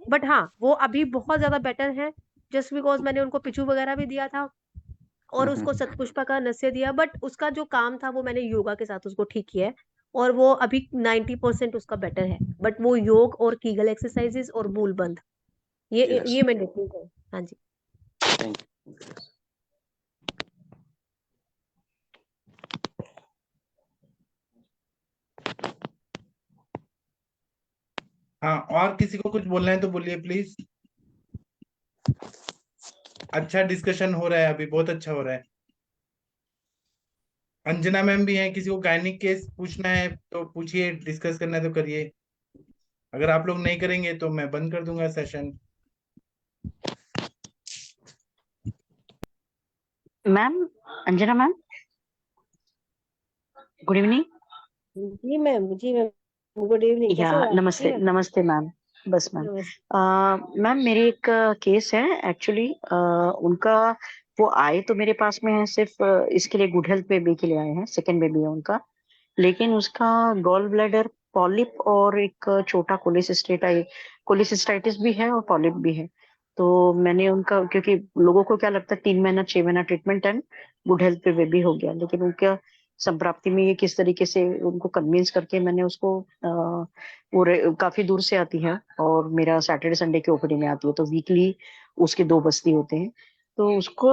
बट हाँ, वो अभी बहुत ज्यादा बेटर है, जस्ट बिकॉज मैंने उनको पिचू वगैरह भी दिया था और उसको सतपुष्पा का नस्य दिया, बट उसका जो काम था वो मैंने योगा के साथ उसको ठीक किया है, और वो अभी 90% उसका बेटर है, बट वो योग और कीगल एक्सरसाइजेस और मूल बंद। ये मैंने ठीक है। हाँ जी। Thank you. हाँ, और किसी को कुछ बोलना है तो बोलिए प्लीज। अच्छा डिस्कशन हो रहा है अभी, बहुत अच्छा हो रहा है। अंजना मैम भी हैं, किसी को गायनिक केस पूछना है तो पूछिए, डिस्कस करना है तो करिए। अगर आप लोग नहीं करेंगे तो मैं बंद कर दूंगा session. Ma'am, Anjana ma'am, good evening. जी मैम गुड इवनिंग, या कैसे हो आप? जी नमस्ते, मैम नमस्ते मैम। बस मैम, नमस्ते। मैम मेरी एक केस है एक्चुअली। उनका वो आए तो मेरे पास में है सिर्फ इसके लिए, गुड हेल्थ बेबी के लिए आए हैं, सेकंड बेबी है उनका। लेकिन उसका गॉल ब्लैडर पॉलिप और एक छोटा कोलिसिस्टाइटिस भी है और पॉलिप भी है। तो मैंने उनका, क्योंकि लोगों को क्या लगता है 3 महीना 6 महीना ट्रीटमेंट एंड गुड हेल्थ पे बेबी हो गया, लेकिन उनका संप्राप्ति में ये किस तरीके से उनको कन्विंस करके मैंने उसको वो काफी दूर से आती है और मेरा सैटरडे संडे के ओपीडी में आती है, तो वीकली उसके 2 बस्ती होते हैं। तो उसको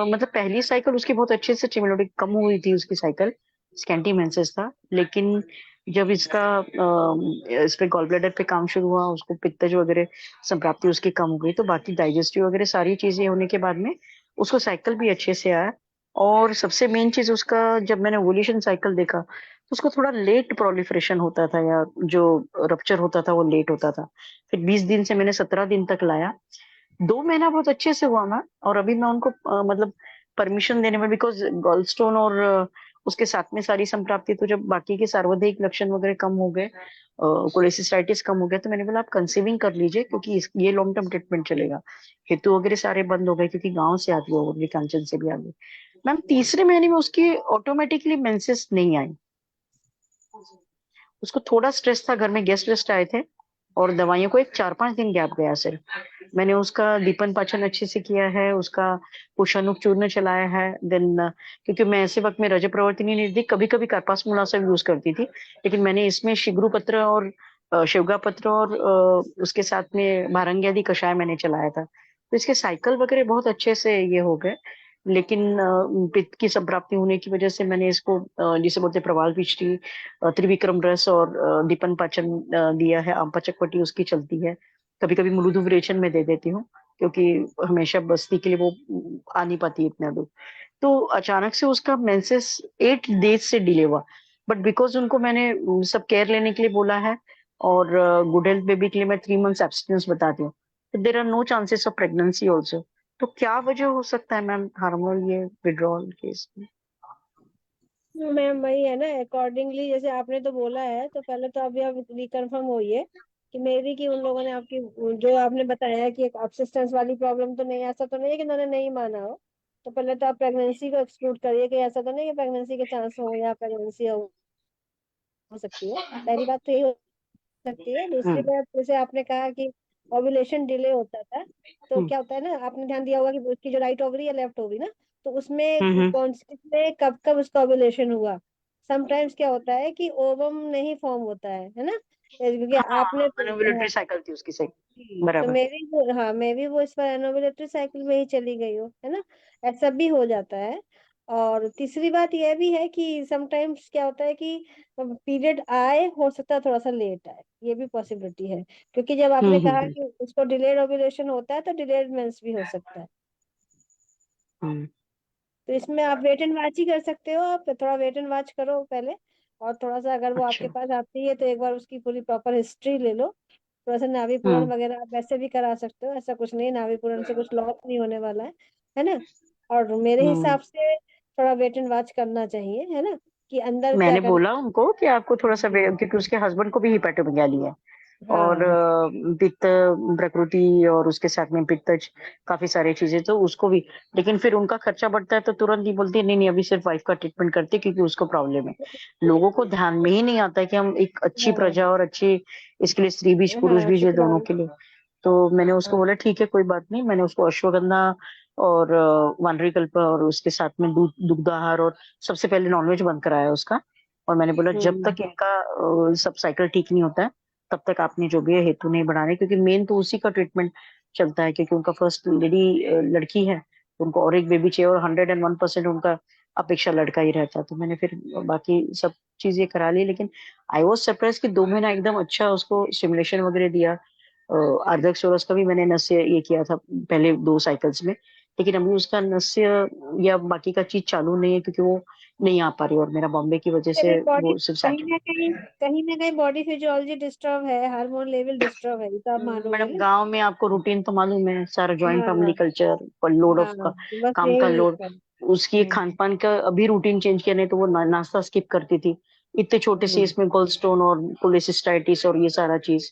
मतलब पहली साइकिल उसकी बहुत अच्छे से चिमेलोडी कम हुई थी, उसकी साइकिल स्कैंटी मेंसेस था। लेकिन जब इस पे गॉल ब्लैडर पे काम शुरू हुआ, उसको पित्तज वगैरह संप्राप्ति उसकी कम हो गई, तो बाकी डाइजेस्टिव वगैरह सारी चीजें होने के बाद में उसको साइकिल भी अच्छे से आया। और सबसे मेन चीज उसका, जब मैंने ओवुलेशन साइकिल देखा तो उसको थोड़ा लेट प्रोलिफरेशन होता था, या जो रप्चर होता था वो लेट होता था। फिर 20 दिन से मैंने 17 दिन तक लाया। 2 महीना बहुत अच्छे से हुआ मैम। और अभी मैं उनको मतलब परमिशन देने में, बिकॉज गॉलस्टोन और उसके साथ में सारी संप्राप्ति, तो जब बाकी के सार्वधायिक लक्षण वगैरह कम हो गए, कोलेसिस्टाइटिस कम हो गया, तो मैंने बोला आप कंसीविंग कर लीजिए, क्योंकि ये लॉन्ग टर्म ट्रीटमेंट चलेगा। हेतु वगैरह सारे बंद हो गए, क्योंकि गांव से आती है वो भी, कांचन से भी आ गई। मैम तीसरे महीने में उसकी ऑटोमेटिकली मेंसेस नहीं आई। उसको थोड़ा स्ट्रेस था, घर में गेस्ट वेस्ट आए थे और दवाइयों को एक 4-5 दिन गैप गया सिर्फ। मैंने उसका दीपन पाचन अच्छे से किया है, उसका कुशानुक चूर्ण चलाया है। देन क्योंकि मैं ऐसे वक्त में रज प्रवर्तिनी निधि कभी कभी कार्पासमुलासव यूज करती थी, लेकिन मैंने इसमें शिग्रू पत्र और शिवगा पत्र और उसके साथ में भारंगी आदि कषाय मैंने चलाया था। तो इसके साइकिल वगैरह बहुत अच्छे से ये हो गए। लेकिन पित्त की संप्राप्ति होने की वजह से मैंने इसको जिसे बोलते प्रवाल पिष्टी, त्रिविक्रम रस और दीपन पाचन दिया है। आम पाचक उसकी चलती है। कभी कभी मृदु रेचन में दे देती हूँ, क्योंकि हमेशा बस्ती के लिए वो आ नहीं पाती इतना दूर। तो अचानक से उसका मेंसेस 8 डेज से डिले हुआ। बट बिकॉज उनको मैंने सब केयर लेने के लिए बोला है, और गुड हेल्थ बेबी के लिए मैं 3 मंथ्स एब्सटिनेंस बताती हूँ, तो there are no chances of pregnancy also. तो क्या वजह हो सकता है मैम हार्मोनल ये विड्रॉल केस में? मैम वही है ना, अकॉर्डिंगली जैसे आपने तो बोला है, तो पहले तो अभी आप रिकन्फर्म होइए कि मेरी कि उन लोगों ने आपकी जो आपने बताया कि एक सबसिस्टेंस वाली प्रॉब्लम तो नहीं, ऐसा तो नहीं है कि उन्होंने नहीं माना हो। तो पहले तो आप प्रेगनेंसी को एक्सक्लूड करिए कि ऐसा तो नहीं कि प्रेगनेंसी के चांस हो या प्रेगनेंसी हो सकती है। पहली बात तो यही हो सकती है। दूसरी हम्म बात, जैसे आपने कहा कि ओव्यूलेशन डिले होता था, तो हम्म क्या होता है ना, आपने ध्यान दिया होगा कि उसकी जो राइट ओवरी या लेफ्ट ओवरी ना, तो उसमें हम्म कौन से कब कब उसका ओव्यूलेशन हुआ। समटाइम्स क्या होता है कि ओवम नहीं फॉर्म होता है ना, क्योंकि हाँ, आपने अनओव्यूलेटरी साइकिल थी उसकी, सही। तो बराबर। मैं भी वो इस बार एनोवेलेटरी साइकिल में ही चली गई हूँ, है ना। ऐसा भी हो जाता है। और तीसरी बात यह भी है कि समटाइम्स क्या होता है कि पीरियड आए, हो सकता है थोड़ा सा लेट आए, ये भी पॉसिबिलिटी है। क्योंकि जब आपने कहा हम्म। कि उसको डिलेड ओव्यूलेशन होता है, तो डिलेड मेंस भी हो सकता है। हम्म। तो इसमें आप वेट एंड वॉच ही कर सकते हो, आप थोड़ा वेट एंड वॉच करो पहले। और थोड़ा सा अगर वो आपके अच्छा। पास आती है, तो एक बार उसकी पूरी प्रॉपर हिस्ट्री ले लो। थोड़ा सा नाभि पूरण हम्म वगैरह आप वैसे भी करा सकते हो, ऐसा कुछ नहीं, नाभि पूरण से कुछ लॉस नहीं होने वाला है ना। और मेरे हम्म। हिसाब से थोड़ा वेट एंड वॉच करना चाहिए, है ना, कि अंदर क्या मैंने करना। बोला उनको कि आपको थोड़ा सा क्योंकि उसके हस्बैंड को भी हिपैटोमेगाली है, और हाँ पित्त प्रकृति और उसके साथ में पित्तज, काफी सारी चीजें तो उसको भी। लेकिन फिर उनका खर्चा बढ़ता है तो तुरंत ही बोलती है नहीं नहीं, अभी सिर्फ वाइफ का ट्रीटमेंट करते हैं, क्योंकि उसको प्रॉब्लम है। लोगों को ध्यान में ही नहीं आता है कि हम एक अच्छी हाँ प्रजा और अच्छी, इसके लिए स्त्री बीज पुरुष हाँ बीज है दोनों शुक्राणु। के लिए। तो मैंने उसको हाँ बोला ठीक है कोई बात नहीं। मैंने उसको अश्वगंधा और वानरी कल्प और उसके साथ में दुग्धाहार और सबसे पहले नॉनवेज बंद कराया उसका। और मैंने बोला जब हम्म तक इनका सब साइकिल ठीक नहीं होता है, तब तक आपने जो भी है हेतु नहीं बढ़ाने, क्योंकि मेन तो उसी का ट्रीटमेंट चलता है, क्योंकि उनका फर्स्ट लेडी लड़की है, तो उनको और एक बेबी चाहिए, और 101% उनका अपेक्षा लड़का ही रहता। तो मैंने फिर बाकी सब चीजें करा ली, लेकिन आई वॉज सरप्राइज कि 2 महीना एकदम अच्छा उसको स्टिमुलेशन वगैरह दिया। अर्धक सोरस का भी मैंने नस्य ये किया था पहले 2 साइकिल्स में, लेकिन अभी उसका नस्य या बाकी का चीज चालू नहीं है, क्योंकि वो नहीं आ पा रही, और मेरा बॉम्बे की वजह से बॉडी वो सिर्फ कहीं ना कहीं बॉडी फिजियोलॉजी डिस्टर्ब है, हार्मोन लेवल डिस्टर्ब है, ये तो आप मानोगे मैडम ना। गांव में आपको रूटीन तो मालूम है, सारा जॉइंट फैमिली हाँ कल्चर, लोड ऑफ हाँ, बस काम का यही लोड, है। उसकी खान पान का अभी रूटीन चेंज किया, नहीं तो वो नाश्ता स्किप करती थी। इतने छोटे से हम्म। इसमें गोल्ड स्टोन और कोलेसिस्टाइटिस और ये सारा चीज,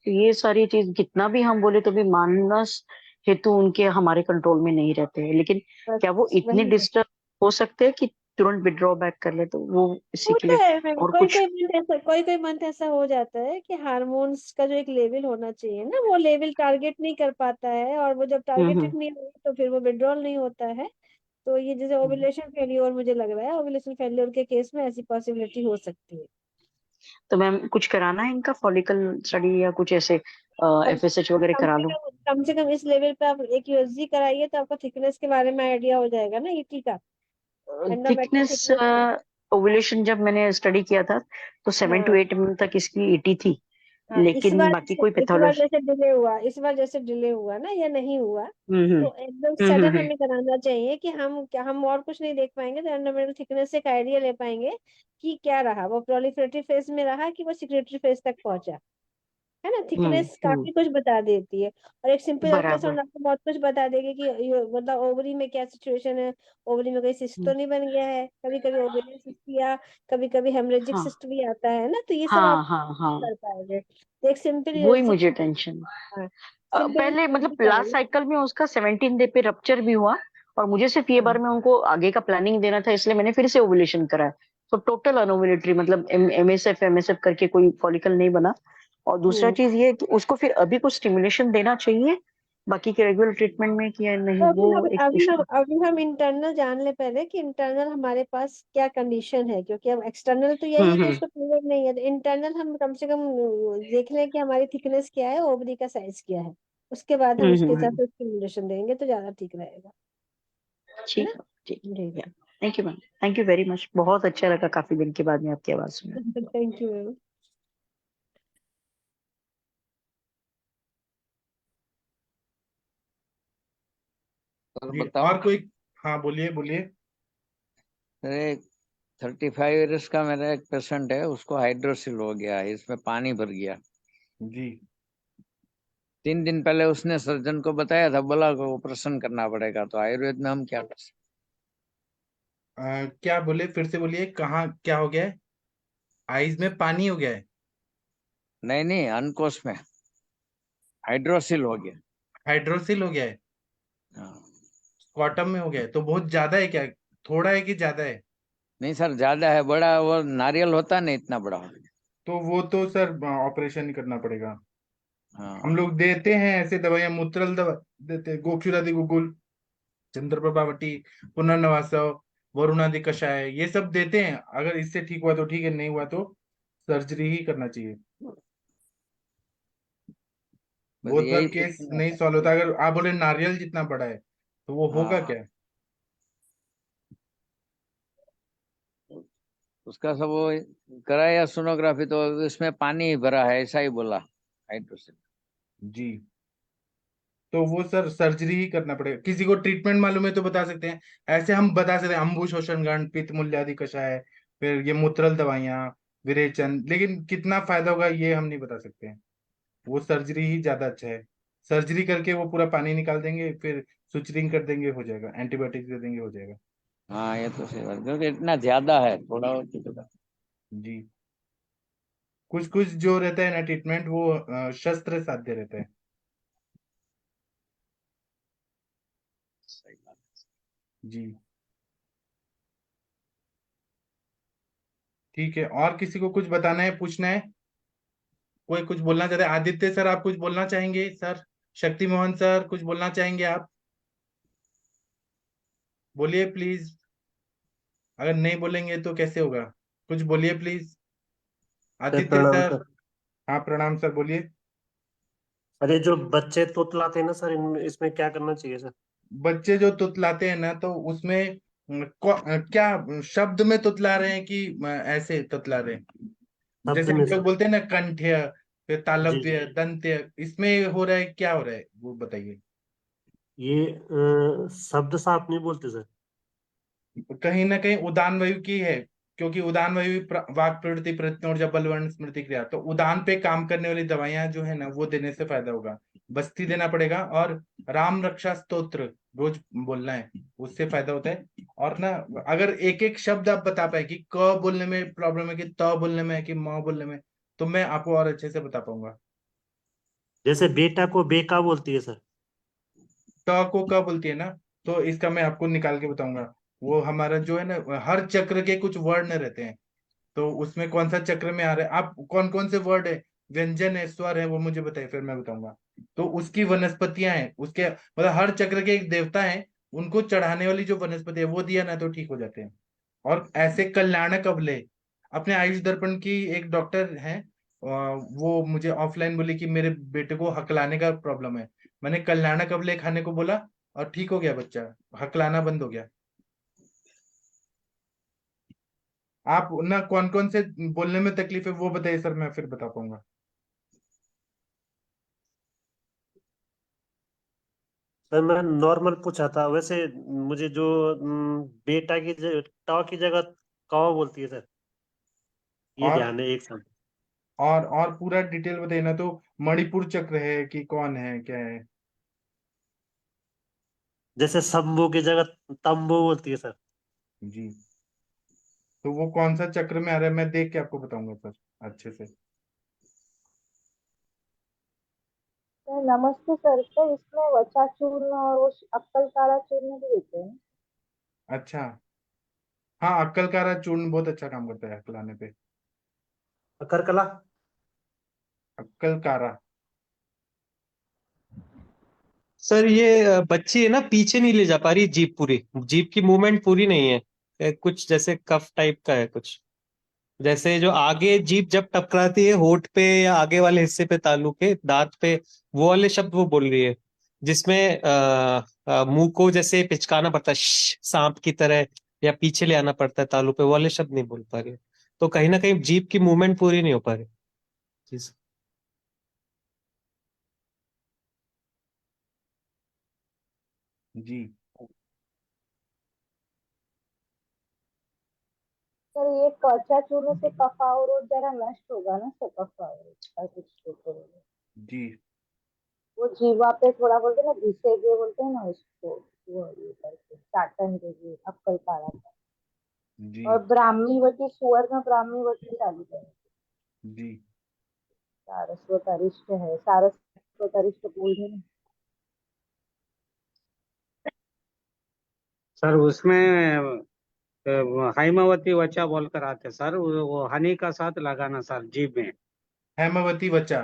तो ये सारी चीज कितना भी हम बोले तो भी मानस हेतु उनके हमारे कंट्रोल में नहीं रहते हैं। लेकिन बस क्या वो इतने वही है। डिस्टर्ब हो सकते हैं कि तुरंत विड्रॉ बैक कर ले, तो वो इसी के होता लिए है मैम, और कोई कुछ। कोई मंथ ऐसा, कोई मंथ ऐसा हो जाता है कि हार्मोन्स का जो एक लेवल होना चाहिए ना, वो लेवल टारगेट नहीं कर पाता है, और वो जब हम्म। टारगेटेड नहीं होता तो फिर वो विड्रॉल नहीं होता है। तो ये जैसे ओव्यूलेशन फेल्योर मुझे लग रहा है, ओव्यूलेशन फेल्योर के केस में ऐसी पॉसिबिलिटी हो सकती है। तो मैम कुछ कराना है इनका फॉलिकल स्टडी या कुछ ऐसे अब एफएसएच वगैरह कम करा से लो। कम कम से कम इस लेवल पे आप एक यूएसजी कराइए, तो आपको थिकनेस के बारे में आइडिया हो जाएगा ना ईटी का, एंडोमेट्रियल थिकनेस थिकनेस का। ओवुलेशन जब मैंने स्टडी किया था तो 7 to 8 mm तक इसकी 80 थी, हाँ, लेकिन बाकी कोई पैथोलॉजी। इस बार जैसे डिले हुआ ना या नहीं हुआ, हम्म तो एकदम हम्म सडन हम्म हमें कराना चाहिए कि हम क्या, हम और कुछ नहीं देख पाएंगे तो एंडोमेट्रियल थिकनेस से एक आइडिया ले पाएंगे कि क्या रहा, वो प्रोलिफरेटिव फेज में रहा कि वो सिक्रेटरी फेज तक पहुंचा, है ना। थिकनेस हम्म। काफी कुछ बता देती है, और एक सिंपल बराबर। अल्ट्रासाउंड आपको बहुत कुछ बता देगी कि मतलब ओवरी में क्या सिचुएशन है, ओवरी में कोई सिस्ट तो हम्म, नहीं बन गया है, कभी कभी ओवेरियन सिस्ट या कभी कभी हेमरेजिक हाँ सिस्ट भी आता है ना, तो ये सब आप हाँ हाँ हाँ, कर पाएंगे। तो एक सिंपल वही यूएसजी, मुझे टेंशन। हाँ सिंपल पहले यूएसजी मतलब कराइए। लास्ट साइकिल में उसका 17 डे पे रप्चर भी हुआ, और मुझे सिर्फ ये बार हाँ में उनको आगे का प्लानिंग देना था, इसलिए मैंने फिर से ओवुलेशन कराया। तो टोटल अनओवुलेटरी मतलब एमएसएफ करके कोई फॉलिकल नहीं बना। और दूसरा हम्म। चीज ये है कि उसको फिर अभी कुछ स्टिमुलेशन देना चाहिए बाकी के रेगुलर ट्रीटमेंट में, कि या तो नहीं, वो एक इशू। अभी हम इंटरनल जान ले पहले कि इंटरनल हमारे पास क्या कंडीशन है, क्योंकि अब एक्सटर्नल तो यही है कि हम्म। उसको फीवर नहीं है, तो इंटरनल हम कम से कम देख लें कि हमारी थिकनेस क्या है, ओवरी का साइज क्या है, उसके बाद हम उसके हिसाब हम्म। से स्टिमुलेशन देंगे तो ज्यादा ठीक रहेगा, है ठीक ना। है, ठीक जी है। Thank you ma'am, thank you very much, बहुत अच्छा लगा काफी दिन के बाद में आपकी आवाज सुना। Thank you ma'am. और जी बताओ। और कोई। हाँ बोलिए बोलिए। अरे 35 ईयर्स का मेरा एक पेशेंट है, उसको हाइड्रोसिल हो गया है, इसमें पानी भर गया। जी 3 दिन पहले उसने सर्जन को बताया था, बोला को ऑपरेशन करना पड़ेगा, तो आयुर्वेद में हम क्या कर सकते। क्या बोले, फिर से बोलिए, कहाँ क्या हो गया है? आईज में पानी हो गया है? नहीं नहीं, अनकोश में हाइड्रोसिल हो गया। हाइड्रोसिल हो गया है? हाँ। क्वार्टम में हो गया है तो बहुत ज्यादा है क्या? थोड़ा है कि ज्यादा है? नहीं सर, ज्यादा है, बड़ा वो नारियल होता नहीं, इतना बड़ा हो गया। तो वो तो सर ऑपरेशन ही करना पड़ेगा। हम हाँ। लोग देते हैं ऐसे दवाइयां, मूत्रल दवा देते हैं, गोक्षुरादि गुगुल, चंद्रप्रभावती, पुनर्नवासव, वरुणादि कषाय, ये सब देते हैं। अगर इससे ठीक हुआ तो ठीक है, नहीं हुआ तो सर्जरी ही करना चाहिए। बस वो यही सब केस पूछना नहीं था। सॉल्व होता। अगर आप बोले नारियल जितना बड़ा है तो वो होगा हाँ, क्या? उसका सब वो कराया सोनोग्राफी, तो इसमें पानी भरा है ऐसा ही बोला, हाइड्रोसिल। जी तो वो सर सर्जरी ही करना पड़ेगा। किसी को ट्रीटमेंट मालूम है तो बता सकते हैं। ऐसे हम बता सकते हैं अम्बु शोषण गंड, पित्त मूल्यादि कषाय, फिर ये मूत्रल दवाइयाँ, विरेचन, लेकिन कितना फायदा होगा ये हम नहीं बता सकते हैं। वो सर्जरी ही ज्यादा अच्छा है। सर्जरी करके वो पूरा पानी निकाल देंगे, फिर सुचरिंग कर देंगे, हो जाएगा, एंटीबायोटिक दे देंगे, हो जाएगा। हाँ ये तो सही बात, क्योंकि इतना ज्यादा है, थोड़ा और तो थोड़ा। जी कुछ कुछ जो रहता है ना ट्रीटमेंट, वो शस्त्र साध्य रहता है। सही बात। जी ठीक है, और किसी को कुछ बताना है, पूछना है? कोई कुछ बोलना चाहते हैं? आदित्य सर आप कुछ बोलना चाहेंगे सर? शक्ति मोहन सर कुछ बोलना चाहेंगे आप? बोलिए प्लीज। अगर नहीं बोलेंगे तो कैसे होगा? कुछ बोलिए प्लीज। सर आदित्य प्रणाम सर। सर। हाँ प्रणाम सर, बोलिए। अरे जो बच्चे तोतलाते हैं ना सर, इसमें क्या करना चाहिए सर? बच्चे जो तुतलाते हैं ना, तो उसमें क्या शब्द में तुतला रहे हैं कि ऐसे तुतला रहे हैं? शब्द जैसे में हम लोग सर। बोलते हैं ना, कंठ्य, फिर जी जी। तालव्य, दंत्य, इसमें हो रहा है, क्या हो रहा है वो बताइए। ये शब्द साफ नहीं बोलते सर। कहीं ना कहीं उदान वायु की है, क्योंकि उदान वायु वाक प्रवृत्ति, प्रत्यय, जब बलवर्ण, स्मृति, क्रिया, तो उदान पे काम करने वाली दवाइयां जो है ना, वो देने से फायदा होगा। बस्ती देना पड़ेगा, और राम रक्षा स्तोत्र रोज बोलना है, उससे फायदा होता है। और ना, अगर एक एक शब्द आप बता पाए कि क बोलने में प्रॉब्लम है, कि त बोलने में है, कि म बोलने में, तो मैं आपको और अच्छे से बता पाऊंगा। जैसे बेटा को बेका बोलती है सर। ट को क बोलती है ना, तो इसका मैं आपको निकाल के बताऊंगा। वो हमारा जो है ना, हर चक्र के कुछ वर्ण रहते हैं, तो उसमें कौन सा चक्र में आ रहा है, आप कौन कौन से वर्ड है, व्यंजन है, स्वर है, वो मुझे बताइए, फिर मैं बताऊंगा। तो उसकी वनस्पतियां हैं, उसके मतलब हर चक्र के एक देवता है, उनको चढ़ाने वाली जो वनस्पति है वो दिया ना, तो ठीक हो जाते हैं। और ऐसे कल्याणक अवले, अपने आयुष दर्पण की एक डॉक्टर है, वो मुझे ऑफलाइन बोली कि मेरे बेटे को हकलाने का प्रॉब्लम है। मैंने कल्याणक अवले खाने को बोला, और ठीक हो गया बच्चा, हकलाना बंद हो गया। आप ना कौन कौन से बोलने में तकलीफ है वो बताइए सर, मैं फिर बता पाऊंगा। सर मैं नॉर्मल पूछा था वैसे। मुझे जो बेटा की टा की जगह कावा बोलती है सर, ये और ध्यान है एक साथ। और पूरा डिटेल बताइए ना, तो मणिपुर चक्र है कि कौन है, क्या है? जैसे शंभू की जगह तंबू बोलती है सर। जी, तो वो कौन सा चक्र में आ रहा है, मैं देख के आपको बताऊंगा सर, अच्छे से। सर नमस्ते सर। सर इसमें वचा चूर्ण और वो अक्कल काला चूर्ण भी देते हैं। अच्छा, हाँ, अक्कल कारा चूर्ण बहुत अच्छा काम करता है खिलाने पे। अकरकला। अक्कल कारा। सर ये बच्ची है ना, पीछे नहीं ले जा पा रही जीप पूरी। जीप की मूवमेंट पूरी नहीं है। कुछ जैसे कफ टाइप का है कुछ। जैसे जो आगे जीप जब टकराती है होठ पे या आगे वाले हिस्से पे, तालू के दांत पे, वो वाले शब्द वो बोल रही है। जिसमें मुंह को जैसे पिचकाना पड़ता है, सांप की तरह, या पीछे ले आना पड़ता है तालू पे, वो वाले शब्द नहीं बोल पा रही है। तो कहीं ना कहीं जीप की मूवमेंट पूरी नहीं हो पा रही। जी सर। जी, सर ये त्वचा चूर्ण से कफ अवरोध जरा नष्ट होगा ना सर? कफ अवरोध का कुछ तो करोगे। जी, वो जीवा पे थोड़ा बोलते हैं ना, घिसेगे बोलते हैं ना उसको। वो ये करके चाटन देगी अक्कल काला का। जी, और ब्राह्मीवती, सुवर्ण ब्राह्मीवती चालू करें। जी। सारस्वत अरिष्ट है, सारस्वत अरिष्ट बोल रहे ना। सर उसमें वो हैमावती वचा बोलकर आते सर, वो हनी का साथ लगाना सर जीभ में। हेमावती बच्चा,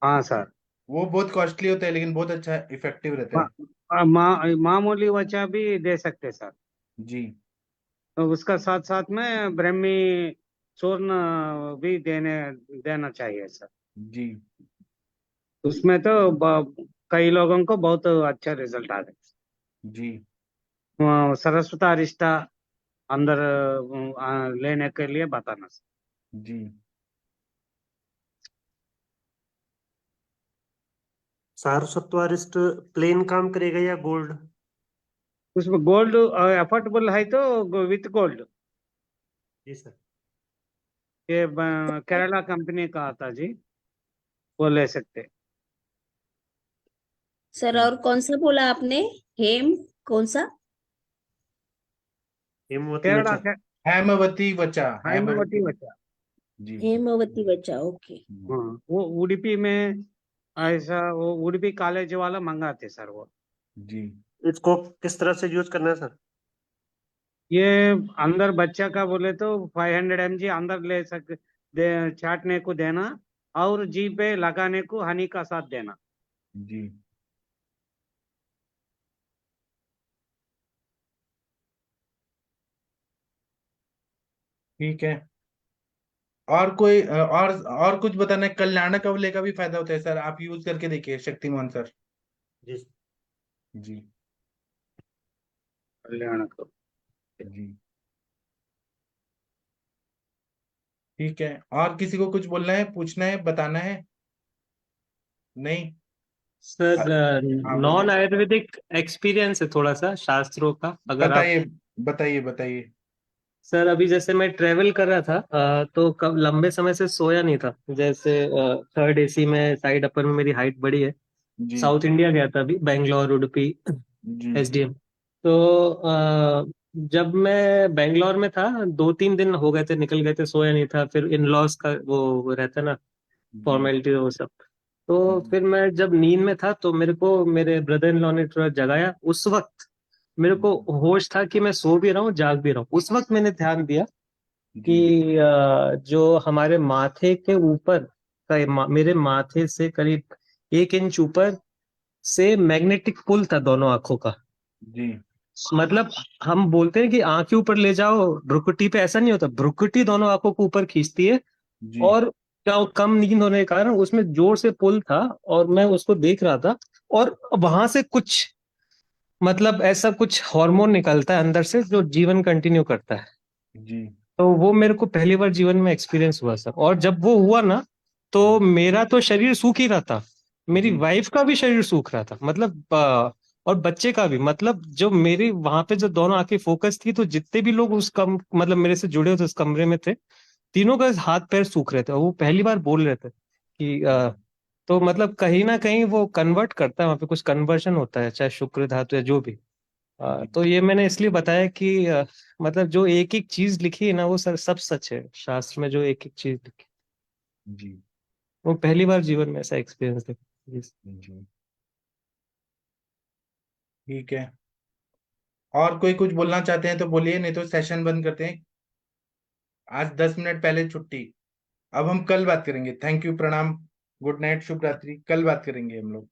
हाँ सर। वो बहुत कॉस्टली होता है, लेकिन बहुत अच्छा इफेक्टिव रहता है। मामूली वचा भी दे सकते सर। जी, तो उसका साथ साथ में ब्रह्मी चूर्ण भी देना चाहिए सर। जी, उसमें तो कई लोगों को बहुत अच्छा रिजल्ट आ गया। जी। सरस्वती रिश्ता अंदर लेने के लिए बताना सर। जी, सारस्वत प्लेन काम करेगा या गोल्ड? उसमें गोल्ड अफोर्डेबल है तो विथ गोल्ड। Ji sir. ये केरला कंपनी का आता जी, वो ले सकते। सर और कौन सा बोला आपने? हेम कौन सा? हेमवती केरला वचा। के हेमवती बच्चा, हैमावती हेमवती। वचा। जी। हेमवती बच्चा, ओके। हाँ, वो उडुपी में ऐसा, वो उडुपी कॉलेज वाला मंगाते सर वो। जी, इसको किस तरह से यूज करना है सर? ये अंदर बच्चा का बोले तो 500 mg अंदर ले चाटने को देना, और जी पे लगाने को हनी का साथ देना। जी। ठीक है। और कुछ बताना है? कल्याणक अवले का भी फायदा होता है सर, आप यूज करके देखिए शक्तिमान सर। जी जी कल्याण को। जी ठीक है। और किसी को कुछ बोलना है, पूछना है, बताना है? नहीं? सर हाँ बोलिए। नॉन आयुर्वेदिक एक्सपीरियंस है थोड़ा सा शास्त्रों का, अगर आप। बताइए बताइए बताइए। सर अभी जैसे मैं ट्रेवल कर रहा था तो कब लंबे समय से सोया नहीं था। जैसे थर्ड एसी में साइड अपर में मेरी हाइट बड़ी है। जी साउथ इंडिया गया था अभी, बैंगलोर उडुपी जी एसडीएम। तो जब मैं बैंगलोर में था, 2-3 दिन हो गए थे, निकल गए थे, सोया नहीं था। फिर इन लॉज का वो रहता है ना, जी फॉर्मेलिटी वो सब। तो जी फिर मैं जब नींद में था तो मेरे को मेरे ब्रदर इन लॉ ने थोड़ा जगाया। उस वक्त मेरे को होश था कि मैं सो भी रहा हूँ, जाग भी रहा हूँ। उस वक्त मैंने ध्यान दिया जी कि जो हमारे माथे के ऊपर मेरे माथे से करीब 1 इंच ऊपर से मैग्नेटिक पुल था दोनों आंखों का। जी मतलब हम बोलते हैं कि आंखें ऊपर ले जाओ भ्रुकुटी पे, ऐसा नहीं होता। भ्रुकुटी दोनों आंखों को ऊपर खींचती है। जी और क्या कम नींद होने के कारण उसमें जोर से पुल था, और मैं उसको देख रहा था। और वहां से कुछ, मतलब ऐसा कुछ हार्मोन निकलता है अंदर से जो जीवन कंटिन्यू करता है। जी तो वो मेरे को पहली बार जीवन में एक्सपीरियंस हुआ सर। और जब वो हुआ ना, तो मेरा तो शरीर सूख ही रहा था, मेरी जी वाइफ का भी शरीर सूख रहा था, मतलब और बच्चे का भी। मतलब जो मेरी वहां पे जो दोनों आंखें फोकस थी, तो जितने भी लोग उस कम मतलब मेरे से जुड़े हुए थे उस कमरे में थे, तीनों का हाथ पैर सूख रहे थे। और वो पहली बार बोल रहे थे कि तो मतलब कहीं ना कहीं वो कन्वर्ट करता है, वहां पे कुछ कन्वर्शन होता है, चाहे शुक्र धातु या जो भी। जी तो ये मैंने इसलिए बताया कि मतलब जो एक एक चीज लिखी है ना, वो सर सब सच है। शास्त्र में जो एक एक चीज लिखी, जी वो पहली बार जीवन में ऐसा एक्सपीरियंस देखा जी। जी ठीक है। और कोई कुछ बोलना चाहते हैं तो बोलिए, नहीं तो सेशन बंद करते हैं। आज 10 मिनट पहले छुट्टी। अब हम कल बात करेंगे। थैंक यू, प्रणाम, गुड नाइट, शुभ रात्रि। कल बात करेंगे हम लोग।